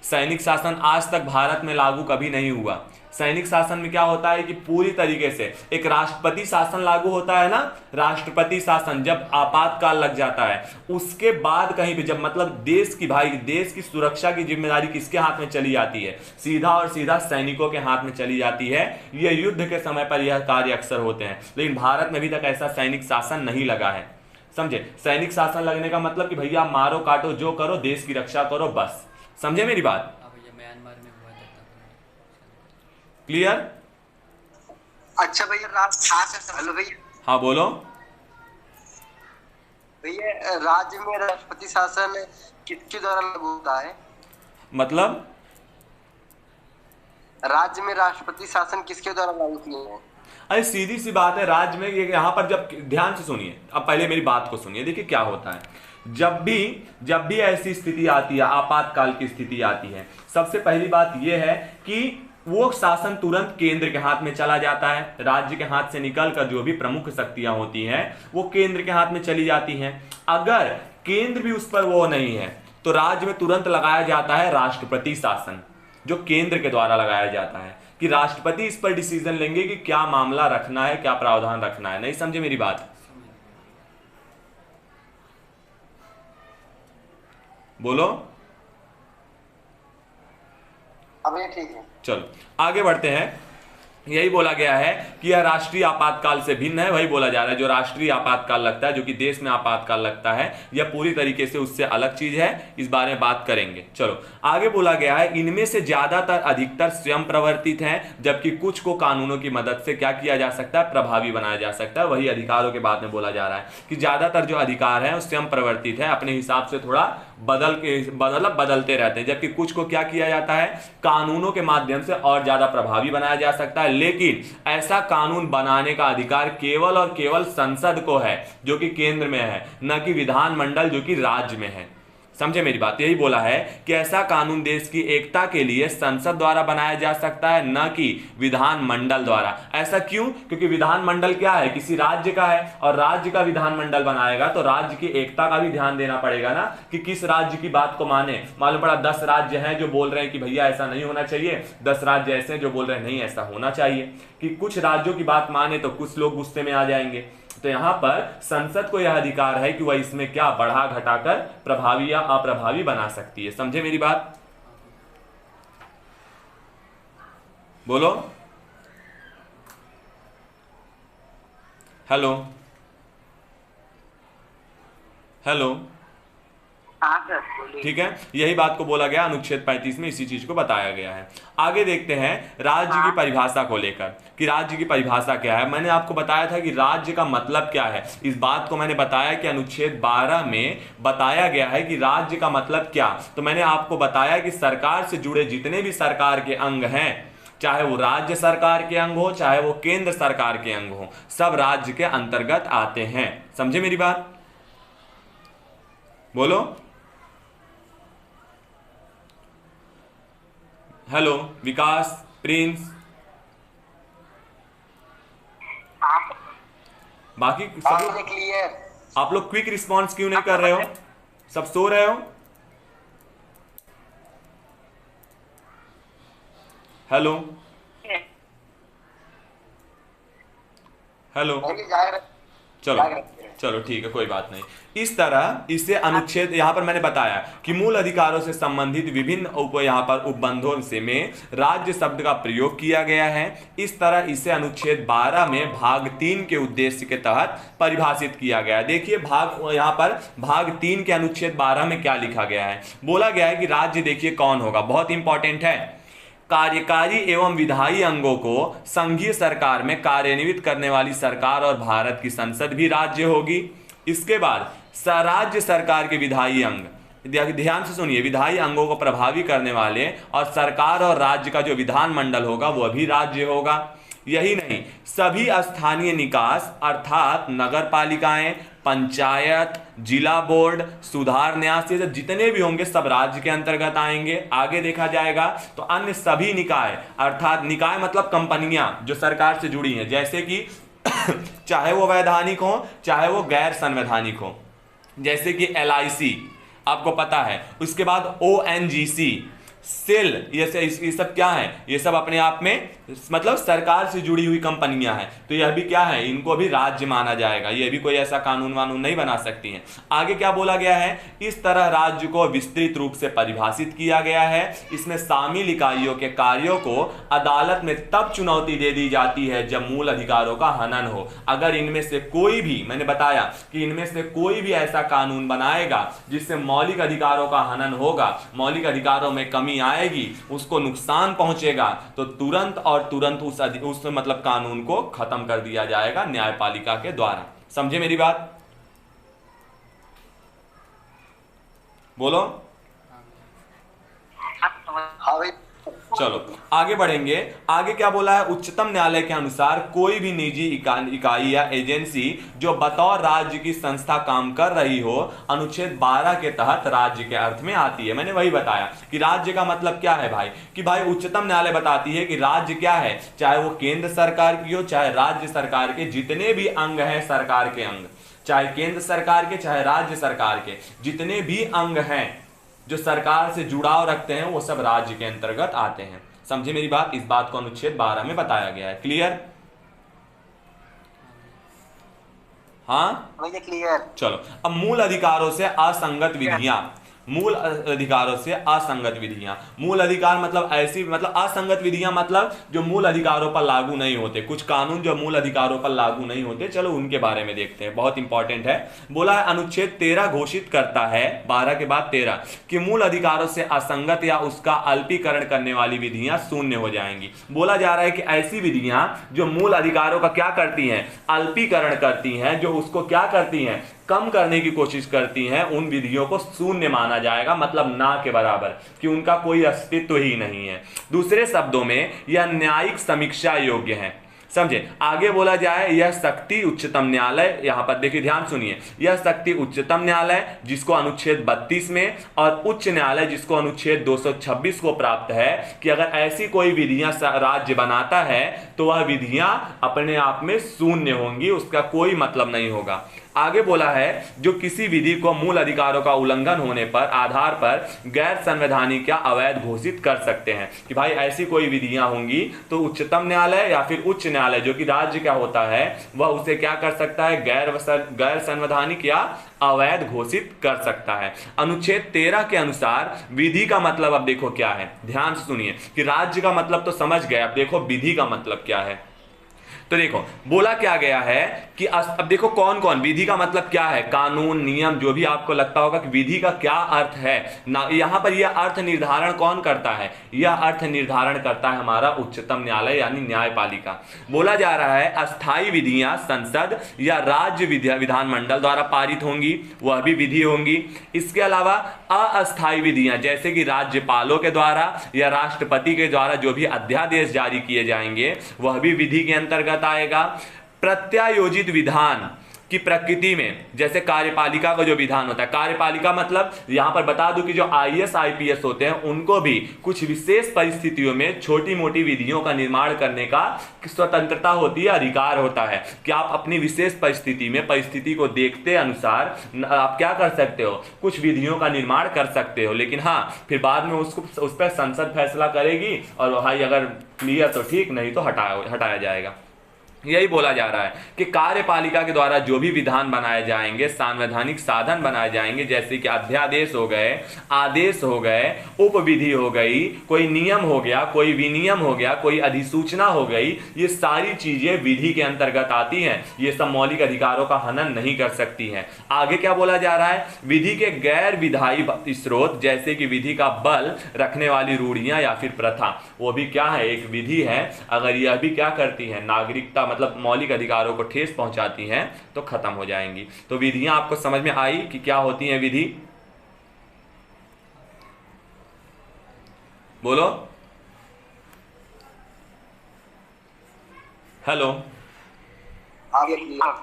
सैनिक शासन आज तक भारत में लागू कभी नहीं हुआ। सैनिक शासन में क्या होता है कि पूरी तरीके से एक राष्ट्रपति शासन लागू होता है ना, राष्ट्रपति शासन जब आपातकाल लग जाता है उसके बाद कहीं भी जब मतलब देश की, भाई देश की सुरक्षा की जिम्मेदारी किसके हाथ में चली जाती है, सीधा और सीधा सैनिकों के हाथ में चली जाती है। ये युद्ध के समय पर यह कार्य अक्सर होते हैं, लेकिन भारत में अभी तक ऐसा सैनिक शासन नहीं लगा है, समझे। सैनिक शासन लगने का मतलब कि भैया मारो काटो जो करो, देश की रक्षा करो, बस, समझे मेरी बात। क्लियर। अच्छा भैया, हेलो भैया। हाँ बोलो। भैया राज्य में राष्ट्रपति शासन किसके द्वारा लागू होता है, मतलब राज्य में राष्ट्रपति शासन किसके द्वारा लागू किया है। अरे सीधी सी बात है, राज्य में यहाँ पर जब, ध्यान से सुनिए, अब पहले मेरी बात को सुनिए। देखिए क्या होता है, जब भी ऐसी स्थिति आती है, आपातकाल की स्थिति आती है, सबसे पहली बात यह है कि वो शासन तुरंत केंद्र के हाथ में चला जाता है। राज्य के हाथ से निकलकर जो भी प्रमुख शक्तियां होती हैं वो केंद्र के हाथ में चली जाती हैं। अगर केंद्र भी उस पर वो नहीं है तो राज्य में तुरंत लगाया जाता है राष्ट्रपति शासन, जो केंद्र के द्वारा लगाया जाता है कि राष्ट्रपति इस पर डिसीजन लेंगे कि क्या मामला रखना है, क्या प्रावधान रखना है। नहीं समझे मेरी बात, बोलो। अब ये ठीक है, चलो आगे बढ़ते हैं। यही बोला गया है कि यह राष्ट्रीय आपातकाल से भिन्न है, वही बोला जा रहा है। जो राष्ट्रीय आपातकाल लगता है, जो कि देश में आपातकाल लगता है, यह पूरी तरीके से उससे अलग चीज है, इस बारे में बात करेंगे। चलो आगे बोला गया है, इनमें से ज्यादातर अधिकतर स्वयं प्रवर्तित हैं, जबकि कुछ को कानूनों की मदद से क्या किया जा सकता है, प्रभावी बनाया जा सकता है। वही अधिकारों के बाद में बोला जा रहा है कि ज्यादातर जो अधिकार है वो स्वयं प्रवर्तित है, अपने हिसाब से थोड़ा बदलते रहते हैं, जबकि कुछ को क्या किया जाता है, कानूनों के माध्यम से और ज्यादा प्रभावी बनाया जा सकता है। लेकिन ऐसा कानून बनाने का अधिकार केवल और केवल संसद को है, जो कि केंद्र में है, न कि विधानमंडल जो कि राज्य में है। समझे मेरी बात। यही बोला है कि ऐसा कानून देश की एकता के लिए संसद द्वारा बनाया जा सकता है, न कि विधानमंडल द्वारा। ऐसा क्यों? क्योंकि विधानमंडल क्या है, किसी राज्य का है, और राज्य का विधानमंडल बनाएगा तो राज्य की एकता का भी ध्यान देना पड़ेगा ना, कि किस राज्य की बात को माने। मालूम पड़ा 10 राज्य हैं जो बोल रहे हैं कि भैया ऐसा नहीं होना चाहिए, 10 राज्य ऐसे हैं जो बोल रहे हैं नहीं ऐसा होना चाहिए, कि कुछ राज्यों की बात माने तो कुछ लोग गुस्से में आ जाएंगे। तो यहां पर संसद को यह अधिकार है कि वह इसमें क्या बढ़ा घटाकर प्रभावी या अप्रभावी बना सकती है। समझे मेरी बात, बोलो। हेलो हेलो, ठीक है। यही बात को बोला गया अनुच्छेद 35 में, इसी चीज को बताया गया है। आगे देखते हैं राज्य की परिभाषा को लेकर, कि राज्य की परिभाषा क्या है। मैंने आपको बताया था कि राज्य का मतलब क्या है, इस बात को मैंने बताया कि अनुच्छेद 12 में बताया गया है कि राज्य का मतलब क्या। तो मैंने आपको बताया कि सरकार से जुड़े जितने भी सरकार के अंग हैं, चाहे वो राज्य सरकार के अंग हो, चाहे वो केंद्र सरकार के अंग हो, सब राज्य के अंतर्गत आते हैं। समझे मेरी बात, बोलो। हेलो विकास, प्रिंस, बाकी सब लोग, आप लोग क्विक रिस्पॉन्स क्यों नहीं कर रहे हो? सब सो रहे हो? हेलो हेलो, चलो चलो ठीक है, कोई बात नहीं। इस तरह इसे अनुच्छेद, यहाँ पर मैंने बताया कि मूल अधिकारों से संबंधित विभिन्न यहाँ पर उपबंधों से में राज्य शब्द का प्रयोग किया गया है। इस तरह इसे अनुच्छेद 12 में भाग 3 के उद्देश्य के तहत परिभाषित किया गया है। देखिए यहाँ पर भाग 3 के अनुच्छेद 12 में क्या लिखा गया है। बोला गया है कि राज्य देखिए कौन होगा, बहुत इंपॉर्टेंट है। कार्यकारी एवं विधायी अंगों को संघीय सरकार में कार्यान्वित करने वाली सरकार और भारत की संसद भी राज्य होगी। इसके बाद राज्य सरकार के विधायी अंग, ध्यान से सुनिए, विधायी अंगों को प्रभावी करने वाले और सरकार और राज्य का जो विधानमंडल होगा वह भी राज्य होगा। यही नहीं, सभी स्थानीय निकास अर्थात नगर पालिकाएं, पंचायत, जिला बोर्ड, सुधार न्यास, ये जितने भी होंगे सब राज्य के अंतर्गत आएंगे। आगे देखा जाएगा तो अन्य सभी निकाय, अर्थात निकाय मतलब कंपनियां जो सरकार से जुड़ी हैं, जैसे कि चाहे वो वैधानिक हो चाहे वो गैर संवैधानिक हो, जैसे कि LIC आपको पता है, उसके बाद ONGC, सेल, ये सब क्या है, ये सब अपने आप में मतलब सरकार से जुड़ी हुई कंपनियां हैं, तो यह भी क्या है, इनको भी राज्य माना जाएगा। ये भी कोई ऐसा कानून वानून नहीं बना सकती हैं। आगे क्या बोला गया है, इस तरह राज्य को विस्तृत रूप से परिभाषित किया गया है। इसमें शामिल इकाइयों के कार्यों को अदालत में तब चुनौती दे दी जाती है जब मूल अधिकारों का हनन हो। अगर इनमें से कोई भी, मैंने बताया कि इनमें से कोई भी ऐसा कानून बनाएगा जिससे मौलिक अधिकारों का हनन होगा, मौलिक अधिकारों में कमी आएगी, उसको नुकसान पहुंचेगा, तो तुरंत और तुरंत उस मतलब कानून को खत्म कर दिया जाएगा न्यायपालिका के द्वारा। समझे मेरी बात? बोलो। हाँ भाई। चलो आगे बढ़ेंगे। आगे क्या बोला है, उच्चतम न्यायालय के अनुसार कोई भी निजी इकाई या एजेंसी जो बतौर राज्य की संस्था काम कर रही हो, अनुच्छेद 12 के तहत राज्य के अर्थ में आती है। मैंने वही बताया कि राज्य का मतलब क्या है भाई, कि भाई उच्चतम न्यायालय बताती है कि राज्य क्या है, चाहे वो केंद्र सरकार की हो चाहे राज्य सरकार के जितने भी अंग हैं, सरकार के अंग, चाहे केंद्र सरकार के चाहे राज्य सरकार के जितने भी अंग हैं जो सरकार से जुड़ाव रखते हैं, वो सब राज्य के अंतर्गत आते हैं। समझे मेरी बात? इस बात को अनुच्छेद 12 में बताया गया है। क्लियर? हाँ भैया क्लियर। चलो अब मूल अधिकारों से असंगत विधियां, मूल अधिकारों से असंगत विधियां। मूल अधिकार मतलब ऐसी, मतलब असंगत विधियां मतलब जो मूल अधिकारों पर लागू नहीं होते। कुछ कानून जो मूल अधिकारों पर लागू नहीं होते, चलो उनके बारे में देखते हैं, बहुत इंपॉर्टेंट है। बोला है अनुच्छेद 13 घोषित करता है, 12 के बाद 13, कि मूल अधिकारों से असंगत या उसका अल्पीकरण करने वाली विधियां शून्य हो जाएंगी। बोला जा रहा है कि ऐसी विधियां जो मूल अधिकारों का क्या करती हैं, अल्पीकरण करती हैं, जो उसको क्या करती हैं, कम करने की कोशिश करती हैं, उन विधियों को शून्य माना जाएगा, मतलब ना के बराबर, कि उनका कोई अस्तित्व ही नहीं है। दूसरे शब्दों में यह न्यायिक समीक्षा योग्य है। समझे? आगे बोला जाए, यह शक्ति उच्चतम न्यायालय, यहां पर देखिए ध्यान सुनिए, यह शक्ति उच्चतम न्यायालय जिसको अनुच्छेद 32 में और उच्च न्यायालय जिसको अनुच्छेद 226 को प्राप्त है, कि अगर ऐसी कोई विधियां राज्य बनाता है तो वह विधियां अपने आप में शून्य होंगी, उसका कोई मतलब नहीं होगा। आगे बोला है, जो किसी विधि को मूल अधिकारों का उल्लंघन होने पर आधार पर गैर संवैधानिक या अवैध घोषित कर सकते हैं, कि भाई ऐसी कोई विधियां होंगी तो उच्चतम न्यायालय या फिर उच्च न्यायालय जो कि राज्य का होता है, वह उसे क्या कर सकता है, गैर संवैधानिक या अवैध घोषित कर सकता है। अनुच्छेद 13 के अनुसार विधि का मतलब अब देखो क्या है, ध्यान से सुनिए, कि राज्य का मतलब तो समझ गए, अब देखो विधि का मतलब क्या है। तो देखो बोला क्या गया है कि अब देखो कौन कौन, विधि का मतलब क्या है, कानून, नियम, जो भी आपको लगता होगा कि विधि का क्या अर्थ है ना, यहां पर यह अर्थ निर्धारण कौन करता है, यह अर्थ निर्धारण करता है हमारा उच्चतम न्यायालय यानी न्यायपालिका। बोला जा रहा है अस्थायी विधियां संसद या राज्य विधानमंडल द्वारा पारित होंगी, वह भी विधि होंगी। इसके अलावा अस्थायी विधियां जैसे कि राज्यपालों के द्वारा या राष्ट्रपति के द्वारा जो भी अध्यादेश जारी किए जाएंगे, वह भी विधि के अंतर्गत आएगा। प्रत्यायोजित विधान की प्रकृति में, जैसे कार्यपालिका का जो विधान होता है, कार्यपालिका मतलब यहां पर बता दूं कि जो IAS IPS होते हैं उनको भी कुछ विशेष परिस्थितियों में छोटी मोटी विधियों का निर्माण करने का स्वतंत्रता होती है, अधिकार होता है, कि आप अपनी विशेष परिस्थिति में, परिस्थिति को देखते अनुसार आप क्या कर सकते हो, कुछ विधियों का निर्माण कर सकते हो। लेकिन हाँ, फिर बाद में उसको उस पर संसद फैसला करेगी और भाई अगर क्लियर तो ठीक, नहीं तो हटाया जाएगा। यही बोला जा रहा है कि कार्यपालिका के द्वारा जो भी विधान बनाए जाएंगे, संवैधानिक साधन बनाए जाएंगे, जैसे कि अध्यादेश हो गए, आदेश हो गए, उपविधि हो गई, कोई नियम हो गया, कोई विनियम हो गया, कोई अधिसूचना हो गई, ये सारी चीजें विधि के अंतर्गत आती हैं। ये सब मौलिक अधिकारों का हनन नहीं कर सकती हैं। आगे क्या बोला जा रहा है, विधि के गैर विधायी स्रोत जैसे कि विधि का बल रखने वाली रूढ़ियां या फिर प्रथा, वो भी क्या है, एक विधि है। अगर यह भी क्या करती है, नागरिकता मतलब मौलिक अधिकारों को ठेस पहुंचाती हैं तो खत्म हो जाएंगी। तो विधियां आपको समझ में आई कि क्या होती हैं विधि? बोलो, हेलो।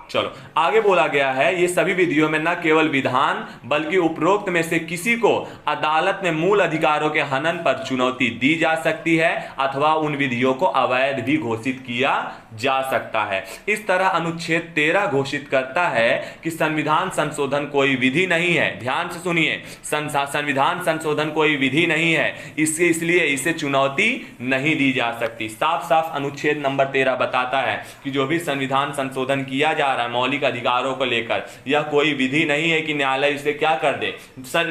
चलो आगे बोला गया है, ये सभी विधियों में न केवल विधान बल्कि उपरोक्त में से किसी को अदालत में मूल अधिकारों के हनन पर चुनौती दी जा सकती है अथवा उन विधियों को अवैध भी घोषित किया जा सकता है। इस तरह अनुच्छेद 13 घोषित करता है कि संविधान संशोधन कोई विधि नहीं है। ध्यान से सुनिए, संविधान संशोधन कोई विधि नहीं है, इसलिए इसे चुनौती नहीं दी जा सकती। साफ साफ अनुच्छेद नंबर 13 बताता है कि जो भी संविधान संशोधन किया जा रहा है मौलिक अधिकारों को लेकर, यह कोई विधि नहीं है कि न्यायालय इसे क्या कर दे।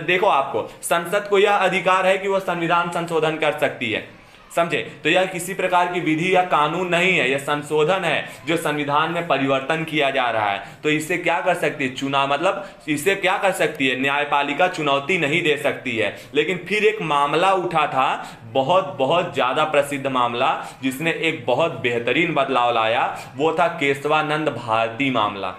देखो, आपको संसद को यह अधिकार है कि वह संविधान संशोधन कर सकती है, समझे? तो यह किसी प्रकार की विधि या कानून नहीं है, यह संशोधन है जो संविधान में परिवर्तन किया जा रहा है। तो इसे क्या कर सकती है, मतलब इसे क्या कर सकती है, न्यायपालिका चुनौती नहीं दे सकती है। लेकिन फिर एक मामला उठा था, बहुत बहुत ज्यादा प्रसिद्ध मामला, जिसने एक बहुत बेहतरीन बदलाव लाया, वो था केशवानंद भारती मामला।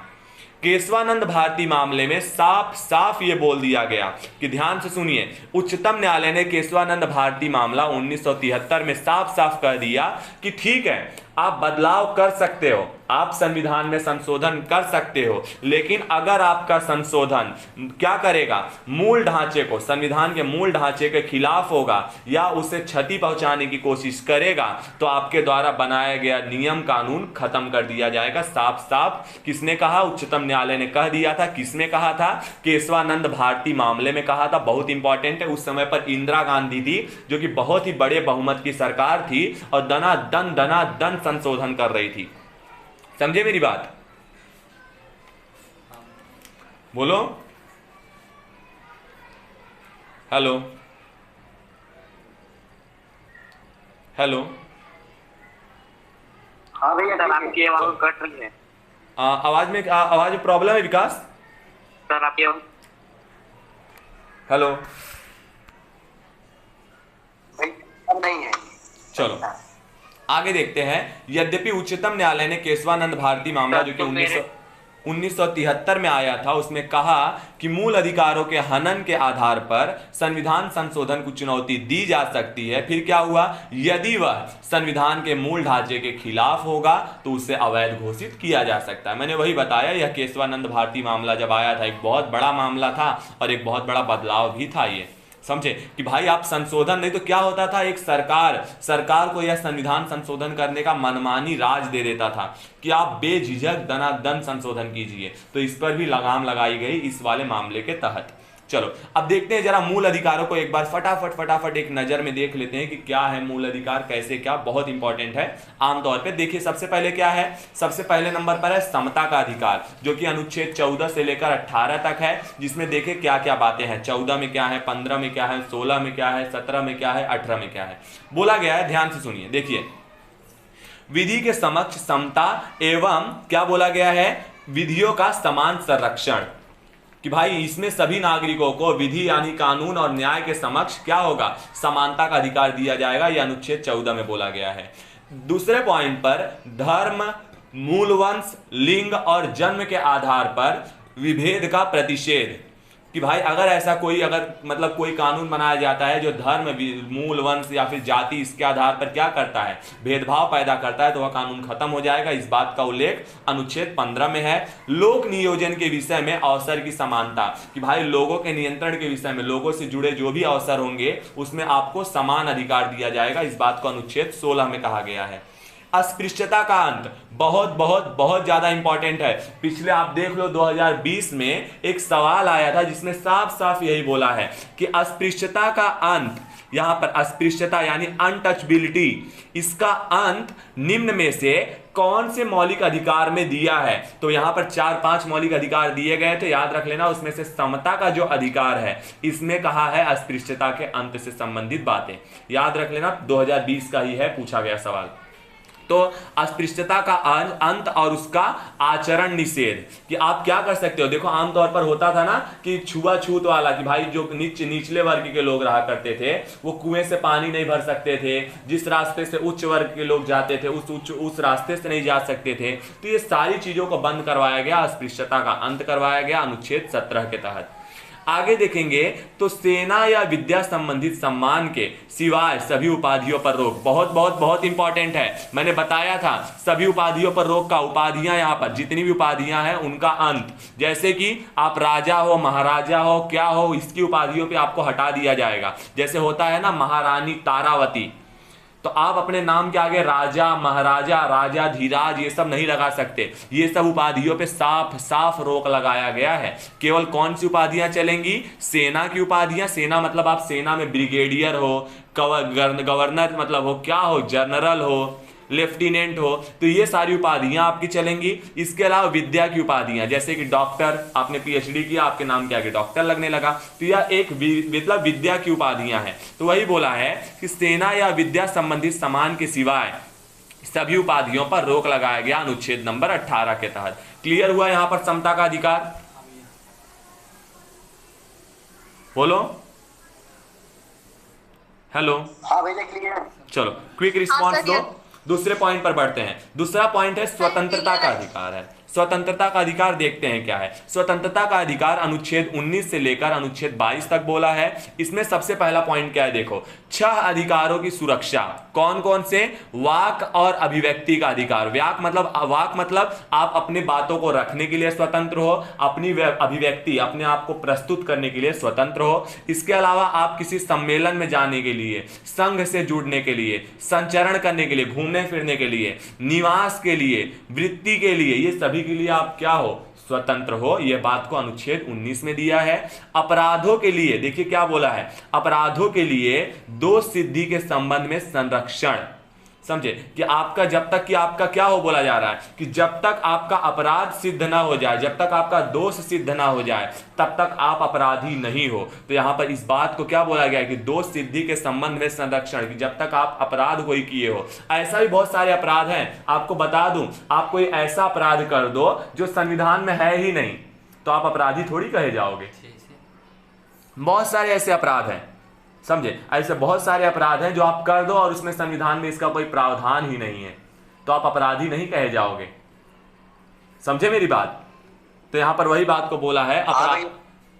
केशवानंद भारती मामले में साफ साफ ये बोल दिया गया कि ध्यान से सुनिए, उच्चतम न्यायालय ने केशवानंद भारती मामला 1973 में साफ साफ कह दिया कि ठीक है, आप बदलाव कर सकते हो, आप संविधान में संशोधन कर सकते हो, लेकिन अगर आपका संशोधन क्या करेगा, मूल ढांचे को, संविधान के मूल ढांचे के खिलाफ होगा या उसे क्षति पहुंचाने की कोशिश करेगा, तो आपके द्वारा बनाया गया नियम कानून खत्म कर दिया जाएगा। साफ साफ किसने कहा, उच्चतम न्यायालय ने कह दिया था। किसने कहा था, केशवानंद भारती मामले में कहा था। बहुत इंपॉर्टेंट है, उस समय पर इंदिरा गांधी थी, जो कि बहुत ही बड़े बहुमत की सरकार थी और दना दन संशोधन कर रही थी। समझे मेरी बात? बोलो, हेलो हेलो। हाँ भैया, सर आपकी आवाज कट रही है। आवाज में प्रॉब्लम है विकास? सर आपकी आवाज हेलो नहीं है। चलो आगे देखते हैं। यद्यपि उच्चतम न्यायालय ने केशवानंद भारती मामला जो कि 1973 में आया था, उसमें कहा कि मूल अधिकारों के हनन के आधार पर संविधान संशोधन को चुनौती दी जा सकती है। फिर क्या हुआ, यदि वह संविधान के मूल ढांचे के खिलाफ होगा तो उसे अवैध घोषित किया जा सकता है। मैंने वही बताया, यह केशवानंद भारती मामला जब आया था, एक बहुत बड़ा मामला था और एक बहुत बड़ा बदलाव भी था ये, समझे? कि भाई आप संशोधन नहीं तो क्या होता था, एक सरकार को यह संविधान संशोधन करने का मनमानी राज दे देता था कि आप बेझिझक दनादन संशोधन कीजिए। तो इस पर भी लगाम लगाई गई इस वाले मामले के तहत। चलो अब देखते हैं जरा मूल अधिकारों को एक बार फटाफट एक नजर में देख लेते हैं कि क्या है मूल अधिकार, कैसे क्या, बहुत इंपॉर्टेंट है आमतौर पे। देखिए सबसे पहले क्या है, सबसे पहले नंबर पर है समता का अधिकार, जो कि अनुच्छेद 14 से लेकर 18 तक है, जिसमें देखिए क्या क्या बातें हैं। 14 में क्या है, 15 में क्या है, 16 में क्या है, 17 में क्या है, 18 में क्या है, बोला गया है। ध्यान से सुनिए, देखिए विधि के समक्ष समता एवं क्या बोला गया है, विधियों का समान संरक्षण, कि भाई इसमें सभी नागरिकों को विधि यानी कानून और न्याय के समक्ष क्या होगा, समानता का अधिकार दिया जाएगा। यह अनुच्छेद 14 में बोला गया है। दूसरे पॉइंट पर धर्म, मूलवंश, लिंग और जन्म के आधार पर विभेद का प्रतिषेध, कि भाई अगर ऐसा कोई मतलब कोई कानून बनाया जाता है जो धर्म, मूल वंश या फिर जाति इसके आधार पर क्या करता है, भेदभाव पैदा करता है, तो वह कानून खत्म हो जाएगा। इस बात का उल्लेख अनुच्छेद 15 में है। लोक नियोजन के विषय में अवसर की समानता, कि भाई लोगों के नियंत्रण के विषय में, लोगों से जुड़े जो भी अवसर होंगे उसमें आपको समान अधिकार दिया जाएगा। इस बात को अनुच्छेद 16 में कहा गया है। अस्पृश्यता का अंत बहुत ज्यादा इंपॉर्टेंट है। पिछले आप देख लो 2020 में एक सवाल आया था जिसमें साफ साफ यही बोला है कि अस्पृश्यता का अंत यहां पर अस्पृश्यता यानी अनटचबिलिटी, इसका अंत निम्न में से कौन से मौलिक अधिकार में दिया है? तो यहां पर 4-5 मौलिक अधिकार दिए गए थे, याद रख लेना। उसमें से समता का जो अधिकार है इसमें कहा है अस्पृश्यता के अंत से संबंधित बातें, याद रख लेना। 2020 का ही है, पूछा गया सवाल। तो अस्पृश्यता का अंत और उसका आचरण निषेध, कि आप क्या कर सकते हो। देखो आमतौर पर होता था ना कि छुआछूत वाला, कि भाई जो निचले वर्ग के लोग रहा करते थे वो कुएं से पानी नहीं भर सकते थे, जिस रास्ते से उच्च वर्ग के लोग जाते थे उस रास्ते से नहीं जा सकते थे। तो ये सारी चीजों को बंद करवाया गया, अस्पृश्यता का अंत करवाया गया अनुच्छेद 17 के तहत। आगे देखेंगे तो सेना या विद्या संबंधित सम्मान के सिवाय सभी उपाधियों पर रोक, बहुत बहुत बहुत इंपॉर्टेंट है। मैंने बताया था सभी उपाधियों पर रोक का, उपाधियां यहां पर जितनी भी उपाधियां हैं उनका अंत, जैसे कि आप राजा हो, महाराजा हो, क्या हो, इसकी उपाधियों पे आपको हटा दिया जाएगा। जैसे होता है ना महारानी तारावती, तो आप अपने नाम के आगे राजा, महाराजा, राजा धीराज ये सब नहीं लगा सकते। ये सब उपाधियों पे साफ साफ रोक लगाया गया है। केवल कौन सी उपाधियां चलेंगी? सेना की उपाधियां। सेना मतलब आप सेना में ब्रिगेडियर हो, गवर्नर मतलब हो, क्या हो, जनरल हो, लेफ्टिनेंट हो, तो ये सारी उपाधियां आपकी चलेंगी। इसके अलावा विद्या की उपाधियां, जैसे कि डॉक्टर, आपने पीएचडी किया, आपके नाम के आगे डॉक्टर लगने लगा, तो यह एक मतलब विद्या की उपाधियां हैं। तो वही बोला है कि सेना या विद्या संबंधित सम्मान के सिवाय सभी उपाधियों पर रोक लगाया गया अनुच्छेद नंबर 18 के तहत। क्लियर हुआ यहां पर समता का अधिकार? बोलो हेलो। हाँ भैया क्लियर। चलो क्विक रिस्पॉन्स दो। दूसरे पॉइंट पर बढ़ते हैं। दूसरा पॉइंट है स्वतंत्रता का अधिकार है। स्वतंत्रता का अधिकार देखते हैं क्या है। स्वतंत्रता का अधिकार अनुच्छेद 19 से लेकर अनुच्छेद 22 तक बोला है। इसमें सबसे पहला पॉइंट क्या है, देखो 6 अधिकारों की सुरक्षा। कौन कौन से? वाक और अभिव्यक्ति का अधिकार। वाक मतलब आप अपने बातों को रखने के लिए स्वतंत्र हो, अपनी अभिव्यक्ति अपने आप को प्रस्तुत करने के लिए स्वतंत्र हो। इसके अलावा आप किसी सम्मेलन में जाने के लिए, संघ से जुड़ने के लिए, संचरण करने के लिए, घूमने फिरने के लिए, निवास के लिए, वृत्ति के लिए, ये सभी के लिए आप क्या हो? स्वतंत्र हो। यह बात को अनुच्छेद 19 में दिया है। अपराधों के लिए देखिए क्या बोला है, अपराधों के लिए दोष सिद्धि के संबंध में संरक्षण। समझे कि आपका जब तक कि आपका क्या हो, बोला जा रहा है कि जब तक आपका अपराध सिद्ध ना हो जाए, जब तक आपका दोष सिद्ध ना हो जाए, तब तक आप अपराधी नहीं हो। तो यहां पर इस बात को क्या बोला गया है कि दोष सिद्धि के संबंध में संरक्षण, कि जब तक आप अपराध कोई किए हो। ऐसा भी बहुत सारे अपराध हैं, आपको बता दूं, आप कोई ऐसा अपराध कर दो जो संविधान में है ही नहीं, तो आप अपराधी थोड़ी कहे जाओगे। बहुत सारे ऐसे अपराध हैं, समझे, ऐसे बहुत सारे अपराध हैं जो आप कर दो और उसमें संविधान में इसका कोई प्रावधान ही नहीं है, तो आप अपराधी नहीं कहे जाओगे। समझे मेरी बात? तो यहां पर वही बात को बोला है अपराध,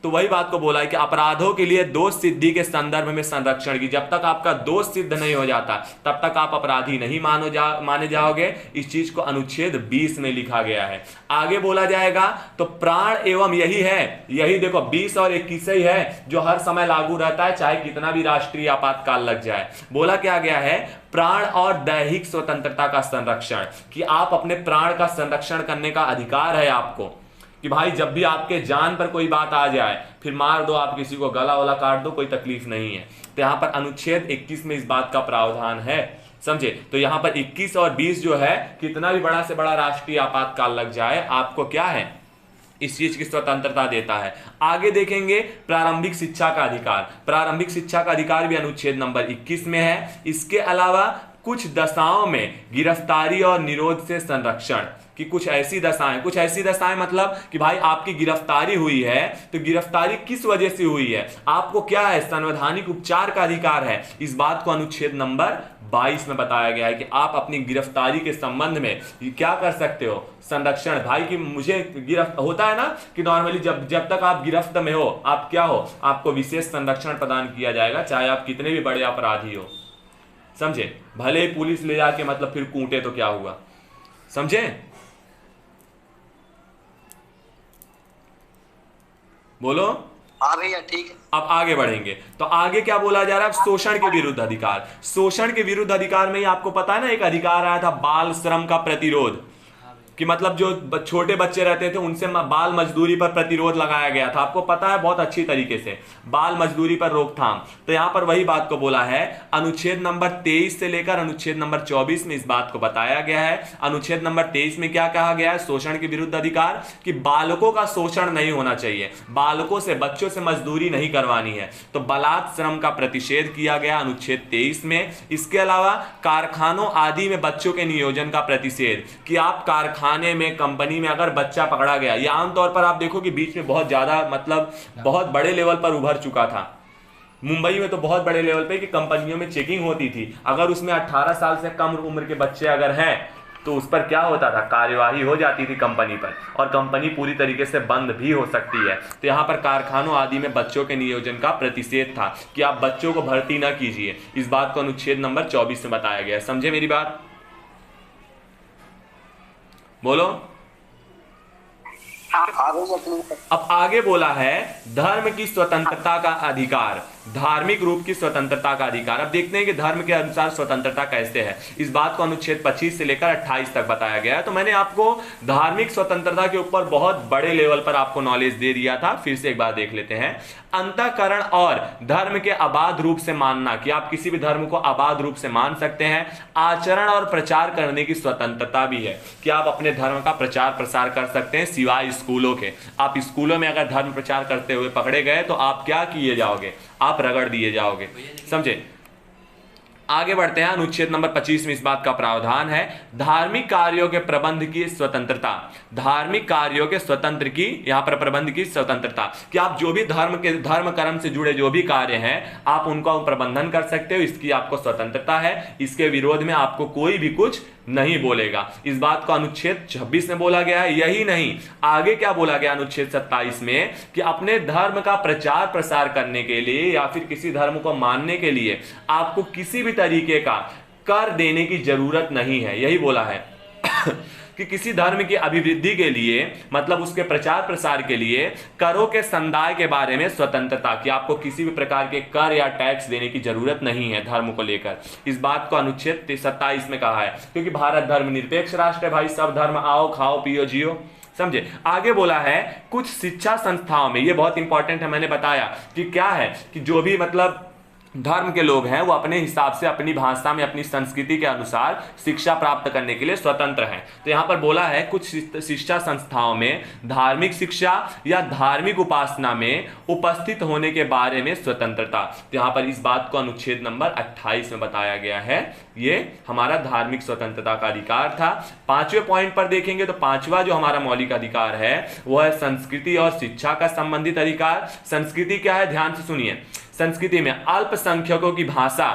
तो वही बात को बोला है कि अपराधों के लिए दोष सिद्धि के संदर्भ में संरक्षण की। जब तक आपका दोष सिद्ध नहीं हो जाता तब तक आप अपराधी नहीं माने जाओगे। इस चीज को अनुच्छेद 20 में लिखा गया है। आगे बोला जाएगा तो प्राण एवं यही देखो 20 और 21 ही है जो हर समय लागू रहता है, चाहे कितना भी राष्ट्रीय आपातकाल लग जाए। बोला क्या गया है, प्राण और दैहिक स्वतंत्रता का संरक्षण, कि आप अपने प्राण का संरक्षण करने का अधिकार है आपको, कि भाई जब भी आपके जान पर कोई बात आ जाए, फिर मार दो आप किसी को, गला वाला काट दो, कोई तकलीफ नहीं है। तो यहां पर अनुच्छेद 21 में इस बात का प्रावधान है, समझे। तो यहां पर 21 और 20 जो है, कितना भी बड़ा से बड़ा राष्ट्रीय आपातकाल लग जाए, आपको क्या है, इस चीज की स्वतंत्रता देता है। आगे देखेंगे प्रारंभिक शिक्षा का अधिकार। प्रारंभिक शिक्षा का अधिकार भी अनुच्छेद नंबर 21 में है। इसके अलावा कुछ दशाओं में गिरफ्तारी और निरोध से संरक्षण, कि कुछ ऐसी दशाएं मतलब कि भाई आपकी गिरफ्तारी हुई है, तो गिरफ्तारी किस वजह से हुई है, आपको क्या है, संवैधानिक उपचार का अधिकार है। इस बात को अनुच्छेद नंबर 22 में बताया गया है कि आप अपनी गिरफ्तारी के संबंध में क्या कर सकते हो, संरक्षण। भाई कि मुझे गिरफ्त होता है ना कि नॉर्मली जब तक आप गिरफ्त में हो, आप क्या हो, आपको विशेष संरक्षण प्रदान किया जाएगा, चाहे आप कितने भी बड़े अपराधी हो, समझे। भले ही पुलिस ले जाके मतलब फिर कूटे तो क्या हुआ, समझे। बोलो। हाँ भैया ठीक है। अब आगे बढ़ेंगे तो आगे क्या बोला जा रहा है, शोषण के विरुद्ध अधिकार। शोषण के विरुद्ध अधिकार में ही आपको पता है ना, एक अधिकार आया था बाल श्रम का प्रतिरोध। कि मतलब जो छोटे बच्चे रहते थे उनसे बाल मजदूरी पर प्रतिरोध लगाया गया था, आपको पता है बहुत अच्छी तरीके से, बाल मजदूरी पर रोकथाम। तो यहां पर वही बात को बोला है, अनुच्छेद नंबर 23 से लेकर अनुच्छेद नंबर 24 में इस बात को बताया गया है। अनुच्छेद नंबर 23 में क्या कहा गया है, शोषण के विरुद्ध अधिकार, कि बालकों का शोषण नहीं होना चाहिए, बालकों से, बच्चों से मजदूरी नहीं करवानी है, तो बलात् श्रम का प्रतिषेध किया गया अनुच्छेद 23 में। इसके अलावा कारखानों आदि में बच्चों के नियोजन का प्रतिषेध, कि आप कारखाने में, कंपनी में अगर बच्चा पकड़ा गया, ये आमतौर पर आप देखो कि बीच में बहुत ज्यादा मतलब बहुत बड़े लेवल पर उभर चुका था, मुंबई में तो बहुत बड़े लेवल पे कि कंपनियों में चेकिंग होती थी, अगर उसमें 18 साल से कम उम्र के बच्चे अगर हैं तो उस पर क्या होता था, कार्यवाही हो जाती थी कंपनी पर, और कंपनी पूरी तरीके से बंद भी हो सकती है। तो यहाँ पर कारखानों आदि में बच्चों के नियोजन का प्रतिषेध था कि आप बच्चों को भर्ती ना कीजिए, इस बात को अनुच्छेद नंबर 24 में बताया गया है। समझे मेरी बात? बोलो। अब आगे बोला है धर्म की स्वतंत्रता का अधिकार, धार्मिक रूप की स्वतंत्रता का अधिकार। अब देखते हैं कि धर्म के अनुसार स्वतंत्रता कैसे है, इस बात को अनुच्छेद 25 से लेकर 28 तक बताया गया है। तो मैंने आपको धार्मिक स्वतंत्रता के ऊपर बहुत बड़े लेवल पर आपको नॉलेज दे दिया था, फिर से एक बार देख लेते हैं। अंतःकरण और धर्म के अबाध रूप से मानना, कि आप किसी भी धर्म को अबाध रूप से मान सकते हैं। आचरण और प्रचार करने की स्वतंत्रता भी है, कि आप अपने धर्म का प्रचार प्रसार कर सकते हैं सिवाय स्कूलों के। आप स्कूलों में अगर धर्म प्रचार करते हुए पकड़े गए तो आप क्या किए जाओगे, आप रगड़ दिए जाओगे। समझे? आगे बढ़ते हैं। अनुच्छेद नंबर 25 में इस बात का प्रावधान है, धार्मिक कार्यों के प्रबंध की स्वतंत्रता, धार्मिक कार्यों के स्वतंत्र की, यहां पर प्रबंध की स्वतंत्रता, कि आप जो भी धर्म कर्म से जुड़े जो भी कार्य हैं आप उनका प्रबंधन कर सकते हो, इसकी आपको स्वतंत्रता है। इसके विरोध में आपको कोई भी कुछ नहीं बोलेगा, इस बात को अनुच्छेद 26 में बोला गया है। यही नहीं, आगे क्या बोला गया अनुच्छेद 27 में, कि अपने धर्म का प्रचार प्रसार करने के लिए या फिर किसी धर्म को मानने के लिए आपको किसी भी तरीके का कर देने की जरूरत नहीं है। यही बोला है कि किसी धर्म की अभिवृद्धि के लिए, मतलब उसके प्रचार प्रसार के लिए करों के संदाय के बारे में स्वतंत्रता, कि आपको किसी भी प्रकार के कर या टैक्स देने की जरूरत नहीं है धर्म को लेकर, इस बात को अनुच्छेद 27 में कहा है। क्योंकि भारत धर्मनिरपेक्ष राष्ट्र है भाई, सब धर्म आओ खाओ पियो जियो। समझे? आगे बोला है कुछ शिक्षा संस्थाओं में, ये बहुत इंपॉर्टेंट है, मैंने बताया कि क्या है कि जो भी मतलब धर्म के लोग हैं वो अपने हिसाब से अपनी भाषा में अपनी संस्कृति के अनुसार शिक्षा प्राप्त करने के लिए स्वतंत्र हैं। तो यहां पर बोला है कुछ शिक्षा संस्थाओं में धार्मिक शिक्षा या धार्मिक उपासना में उपस्थित होने के बारे में स्वतंत्रता। तो यहां पर इस बात को अनुच्छेद नंबर 28 में बताया गया है। ये हमारा धार्मिक स्वतंत्रता का अधिकार था। 5वें पॉइंट पर देखेंगे तो 5वां जो हमारा मौलिक अधिकार है वो है संस्कृति और शिक्षा का संबंधित अधिकार। संस्कृति क्या है, ध्यान से सुनिए। संस्कृति में अल्पसंख्यकों की भाषा,